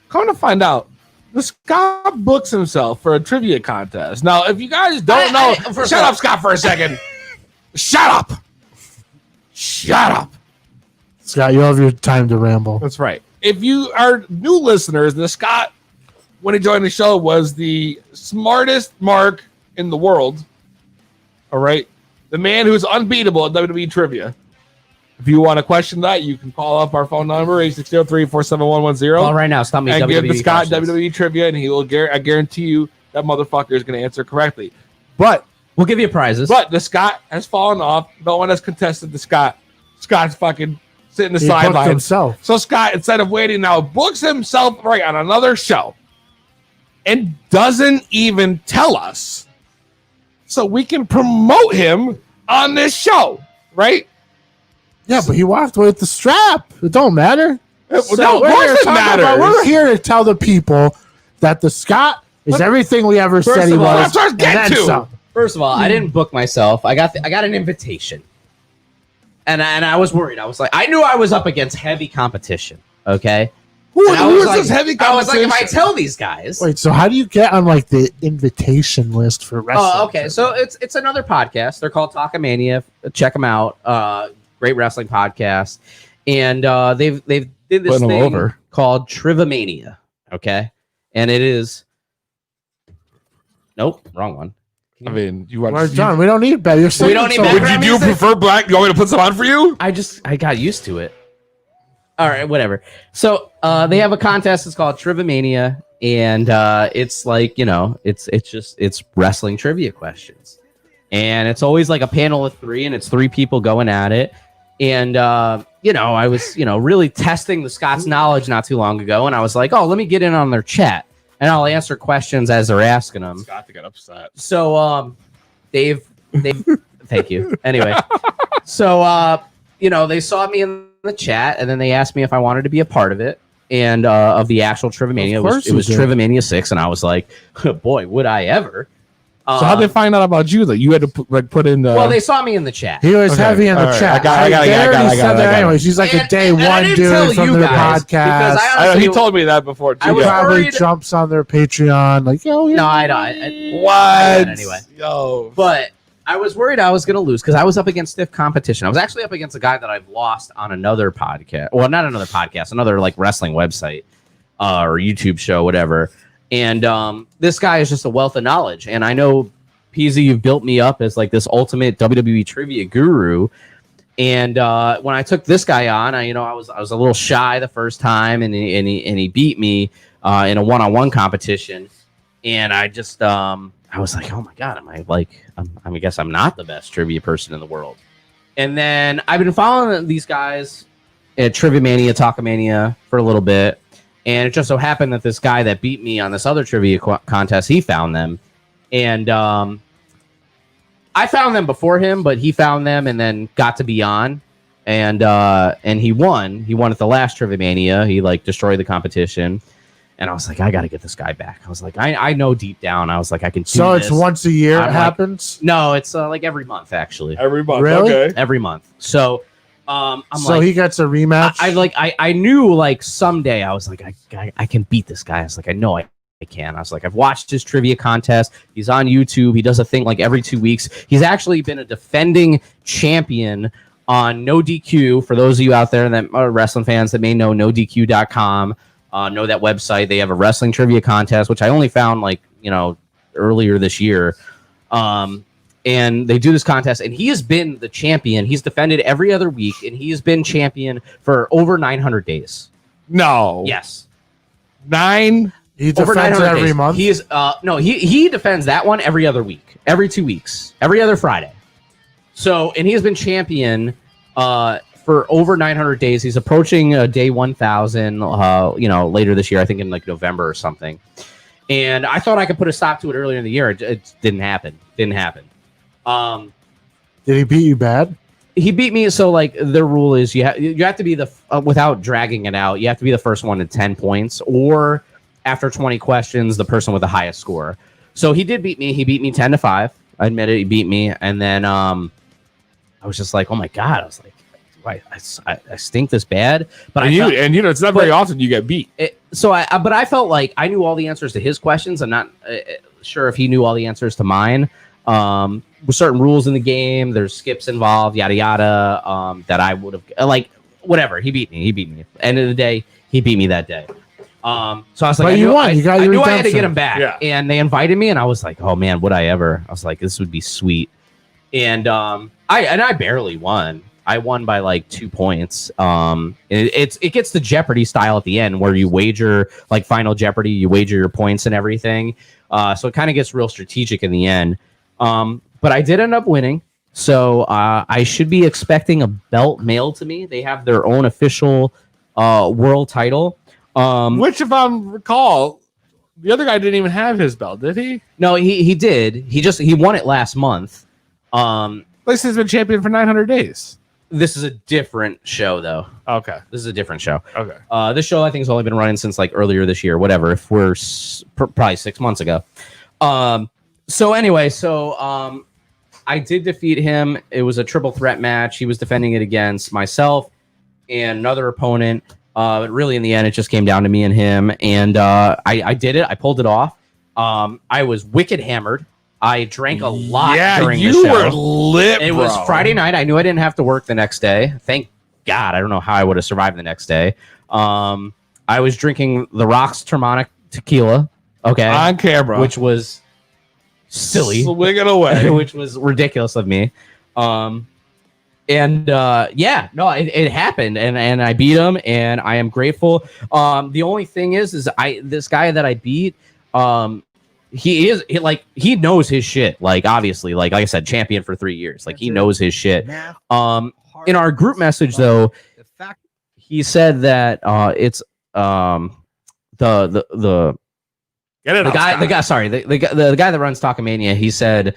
Come to find out, the Scott books himself for a trivia contest. Now, if you guys don't know, shut up, Scott, for a second. Shut up. Shut up. Scott, you'll have your time to ramble. That's right. If you are new listeners, the Scott, when he joined the show, was the smartest mark in the world. All right. The man who's unbeatable at WWE trivia. If you want to question that, you can call up our phone number, 860-347-110. Call right now. Stop me. And give the WWE Scott questions. WWE trivia, and he will. I guarantee you that motherfucker is going to answer correctly. But We'll give you prizes. But the Scott has fallen off. No one has contested the Scott. Scott's fucking sitting the He booked sidelines. himself. So Scott, instead of waiting now, books himself right on another show and doesn't even tell us so we can promote him on this show, right? Yeah, but he walked away with the strap. It don't matter. No, So of we're course here it talking about- matters. We're here to tell the people that the Scott is everything we ever First said he of all, was. that's what I was and getting then to. some. First of all, I didn't book myself. I got an invitation, and I was worried. I was like, I knew I was up against heavy competition. Okay, Who And I is was like- this heavy I was like, competition? if I tell these guys, Wait, so how do you get on like the invitation list for wrestling? oh, okay. So it's another podcast. They're called Talkamania. Check them out. Great wrestling podcast, and they've did this Putting 'em thing over. called Trivomania. Okay, and it is. Nope, wrong one. I mean, you want We're done. We don't need better. You're saying don't need so- better. Would you prefer black? You want me to put some on for you? I got used to it. All right, whatever. So they have a contest. It's called Trivomania, and it's like it's wrestling trivia questions, and it's always like a panel of 3, and it's 3 people going at it. And I was really testing the Scott's knowledge not too long ago, and I was like, oh, let me get in on their chat, and I'll answer questions as they're asking them. Scott got upset. So they've thank you. Anyway, so they saw me in the chat, and then they asked me if I wanted to be a part of it, and of the actual Trivomania. Of course It was you did. Trivomania 6, and I was like, boy, would I ever. So how'd they find out about you? That you had to put in the. Well, they saw me in the chat. He was Okay, heavy in the all right. chat. I got it. They already said that it. anyways. He's like a And- day and I one didn't dude tell from you their guys, because podcast. I I know, he honestly- told me that before too. I was yeah. Probably worried- jumps on their Patreon. Like, yo, No, I don't. What? Anyway. Yo. But I was worried I was going to lose because I was up against stiff competition. I was actually up against a guy that I've lost on another podcast. Well, not another podcast, another like wrestling website or YouTube show, whatever. And this guy is just a wealth of knowledge. And I know, PZ, you've built me up as like this ultimate WWE trivia guru. And when I took this guy on, I was a little shy the first time, and he beat me in a one-on-one competition. And I just I was like, oh my God, I guess I'm not the best trivia person in the world. And then I've been following these guys at Trivomania, Talkamania for a little bit. And it just so happened that this guy that beat me on this other trivia contest, he found them. And I found them before him, but he found them and then got to be on. and he won. He won at the last Trivia Mania. He like destroyed the competition. And I was like, I got to get this guy back. I was like, I know deep down. I was like, I can. So it's once a year it happens? No, it's like every month, actually. Every month. Really? Okay. Every month. So I'm so like, he gets a rematch? I knew like someday I was like, I can beat this guy. I was like, I know I can. I was like, I've watched his trivia contest. He's on YouTube. He does a thing like every 2 weeks. He's actually been a defending champion on No DQ. For those of you out there that are wrestling fans that may know, NoDQ.com. Know that website. They have a wrestling trivia contest, which I only found like, earlier this year. And they do this contest, and he has been the champion. He's defended every other week, and he has been champion for over 900 days. No. Yes. 9? He Over defends 900 every days. month? He is no, he defends that one every other week, every 2 weeks, every other Friday. So, and he has been champion for over 900 days. He's approaching day 1,000, later this year, I think in like November or something. And I thought I could put a stop to it earlier in the year. It didn't happen. Did he beat you bad? He beat me. So like the rule is you have to be the without dragging it out. You have to be the first one to 10 points, or after 20 questions, the person with the highest score. So he did beat me. He beat me 10-5. I admit it. He beat me. And then I was just like, oh my God. I was like, I stink this bad, but it's not very often you get beat. But I felt like I knew all the answers to his questions. I'm not sure if he knew all the answers to mine. With certain rules in the game, there's skips involved, yada yada. That I would have whatever. He beat me. End of the day, he beat me that day. So I was like, but you won. I knew I had to get him back, yeah. And they invited me, and I was like, oh man, would I ever? I was like, this would be sweet. And I barely won. I won by like 2 points. It gets the Jeopardy style at the end where you wager, like Final Jeopardy, you wager your points and everything. So it kind of gets real strategic in the end. But I did end up winning. So I should be expecting a belt mailed to me. They have their own official world title. Which, if I recall, the other guy didn't even have his belt, did he? No, he did. He won it last month. This has been champion for 900 days. This is a different show, though. Okay. This is a different show. Okay. This show, I think, has only been running since like earlier this year, whatever. If we're probably 6 months ago. So I did defeat him. It was a triple threat match. He was defending it against myself and another opponent. But really, in the end, it just came down to me and him. And I did it. I pulled it off. I was wicked hammered. I drank a lot during the show. You were lit, It was Friday night. I knew I didn't have to work the next day. Thank God. I don't know how I would have survived the next day. I was drinking the Rock's Termonic tequila. Okay. On camera. Which was silly. Swing it away. Which was ridiculous of me. It happened, and I beat him, and I am grateful. The only thing is this guy that I beat, he knows his shit. Like, obviously, like I said, champion for 3 years. Like, he knows his shit. In our group message, though, he said that it's the guy that runs Talkamania. He said,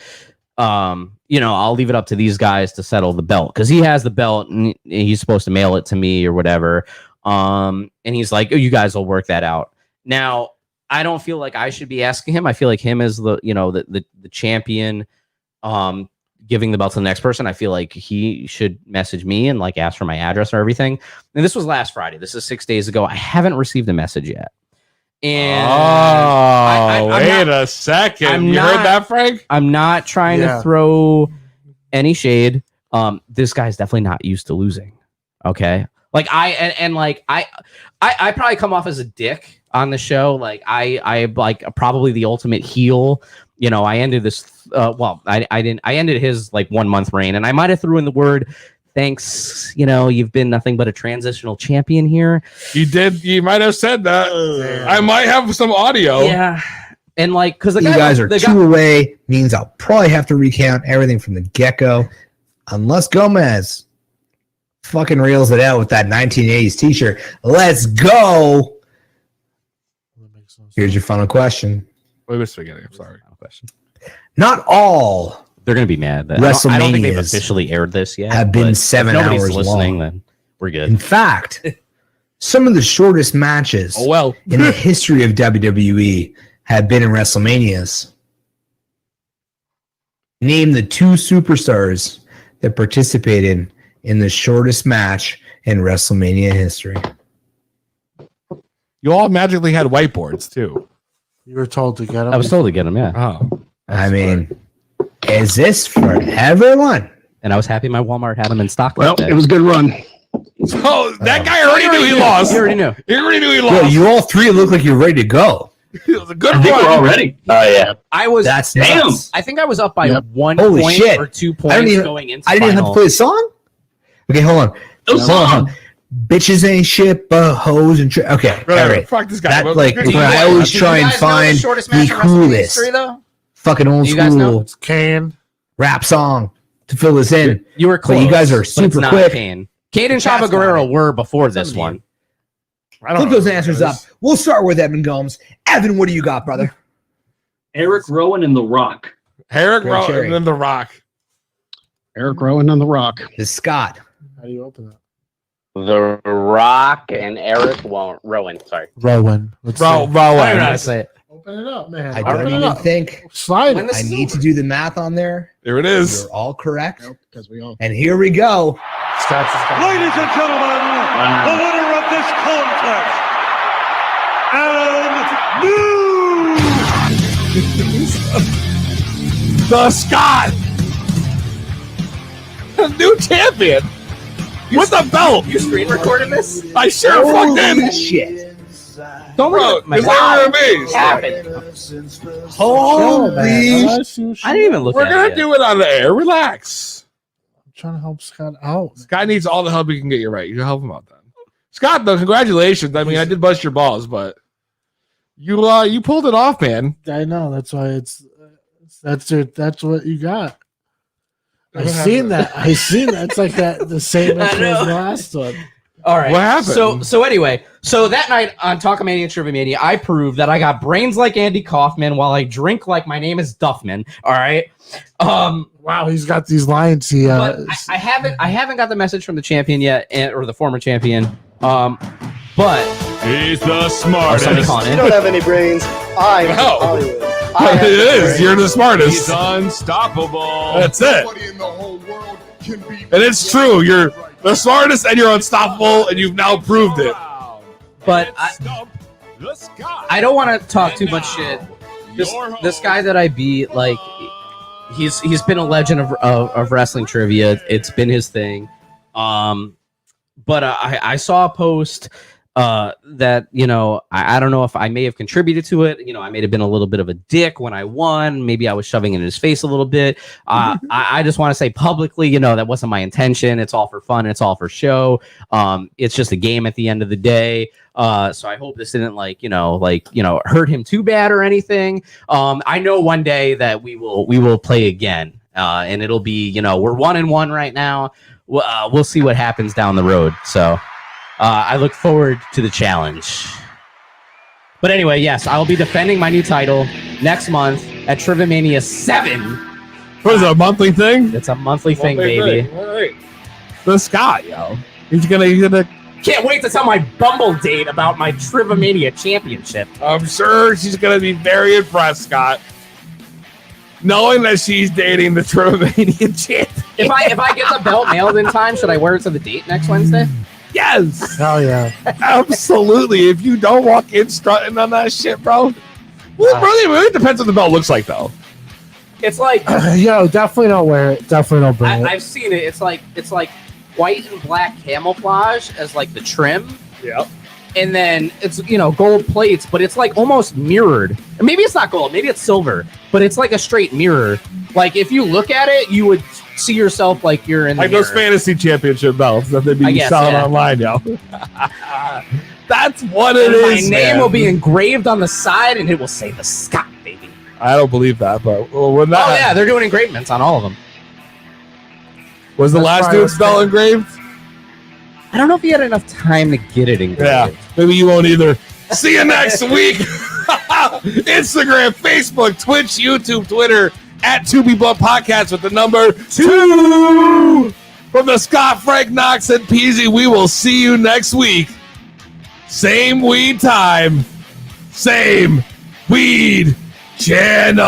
I'll leave it up to these guys to settle the belt, because he has the belt and he's supposed to mail it to me or whatever. And he's like, oh, you guys will work that out. Now, I don't feel like I should be asking him. I feel like him as the champion, giving the belt to the next person. I feel like he should message me and like ask for my address or everything. And this was last Friday. This is 6 days ago. I haven't received a message yet. And wait a second. You heard that, Frank? I'm not trying to throw any shade. This guy's definitely not used to losing. Okay. Like I probably come off as a dick on the show. Like I like probably the ultimate heel. I ended this. I didn't. I ended his like 1 month reign, and I might have threw in the word thanks. You've been nothing but a transitional champion here. You did. You might have said that. I might have some audio. Yeah. And like, because you guys are two away, means I'll probably have to recount everything from the get-go, unless Gomez fucking reels it out with that 1980s t-shirt. Let's go. Here's your final question. Wait, what's beginning? I'm sorry. Question. Not all They're going to be mad. That I don't think they've WrestleManias officially aired this yet. have been but 7 if nobody's hours listening, long. then we're good. In fact, some of the shortest matches in the history of WWE have been in WrestleManias. Name the 2 superstars that participated in the shortest match in WrestleMania history. You all magically had whiteboards too. You were told to get them. I was told to get them, yeah. Oh, I mean, is this for everyone? And I was happy my Walmart had them in stock. Well, like that. it was a good run. so that guy already knew he lost. He already knew. He already knew he Yo, lost. you all 3 look like you're ready to go. It was a good I think run. we're all ready. Oh yeah. I was. That's Damn. nuts. I think I was up by Yep. 1 Holy point shit. or 2 I points didn't even, going into I didn't even have to final. play a song? Okay, hold on. Hold on. Bitches ain't shit but hoes and okay. Whatever. All right. Fuck this guy. That, Well, like, good- when I always Do try you and guys know the find shortest the match in WrestleMania coolest history, though? fucking old Do you guys know? school It's Kane. rap song to fill this in. You were But close. you guys are but it's super not quick. Kane. Kane and That's Chavo Guerrero not it. were before this one. I don't Look know those who answers that up. is. We'll start with Evan Gomes. Evan, what do you got, brother? Eric Rowan and The Rock. Eric Great Rowan cherry. and then The Rock. Eric Rowan and The Rock. The Scott. How do you open that? The Rock and Eric Rowan. Sorry. Rowan. Let's Rowan. see. I don't know how to say it. Open it up, man. I Open don't it even up. think Slide When it. I need to do the math on there. There it is. You're all correct. Because we all. And here we go. Scott's just got- Ladies and gentlemen, the winner of this contest, and The Scott. New champion. With the belt. You screen recorded this? I sure fucked Holy in. shit. Don't Bro, look at my because I were amazed. happened. Show, man. Holy I see what I didn't even look We're at going it. to do it on the air. Relax. I'm trying to help Scott out. Scott needs all the help he can get you right. You help him out then. Scott, though, congratulations. I mean, I did bust your balls, but you pulled it off, man. I know. That's why that's what you got. I What seen happened? that. I seen that. It's like that. The same as I know. the last one. All right. What happened? So anyway, so that night on Talkamania and Trivia Mania, I proved that I got brains like Andy Kaufman while I drink like my name is Duffman. All right. Wow, he's got these lines. He But I haven't got the message from the champion yet, or the former champion. But He's the or somebody smartest. calling in. have any brains. I'm No. Hollywood. It is. You're the He's smartest. unstoppable. That's it. And it's true. You're the smartest and you're unstoppable, and you've now proved it. But I don't want to talk too much shit. This guy that I beat, like, he's been a legend of wrestling trivia. It's been his thing. But I saw a post that, you know, I don't know if I may have contributed to it. You know, I may have been a little bit of a dick when I won. Maybe I was shoving it in his face a little bit. I just want to say publicly, you know, that wasn't my intention. It's all for fun. It's all for show. It's just a game at the end of the day. So I hope this didn't hurt him too bad or anything. I know one day that we will play again. And it'll be, you know, we're 1-1 right now. We'll see what happens down the road. So I look forward to the challenge. But anyway, yes, I'll be defending my new title next month at Trivia Mania 7. What is it, a monthly thing? It's a monthly thing, baby. All right. The Scott, yo. He's gonna. Can't wait to tell my Bumble date about my Trivia Mania championship. I'm sure she's gonna be very impressed, Scott, knowing that she's dating the Trivomania champion. If I get the belt mailed in time, should I wear it to the date next Wednesday? Yes, hell yeah, absolutely. If you don't walk in strutting on that shit, bro. Well, really depends what the belt looks like, though. It's like yo, definitely don't wear it. Definitely don't bring it. I've seen it. It's like white and black camouflage as like the trim. Yep. And then it's, you know, gold plates, but it's like almost mirrored. And maybe it's not gold, maybe it's silver, but it's like a straight mirror. Like if you look at it, you would see yourself like you're in the like mirror. those fantasy championship belts that they I be guess, selling yeah. online, yo. That's what it And is. my name man. will be engraved on the side, and it will say the Scott, baby. I don't believe that, but when that Oh yeah, they're doing engravements on all of them. was the That's last probably dude's what's belt there. engraved. I don't know if he had enough time to get it engraved. Yeah, maybe you won't either. See you next week. Instagram, Facebook, Twitch, YouTube, Twitter, at 2B Blunt Podcast with the number 2. From the Scott, Frank, Knox, and Peasy, we will see you next week. Same weed time, same weed channel.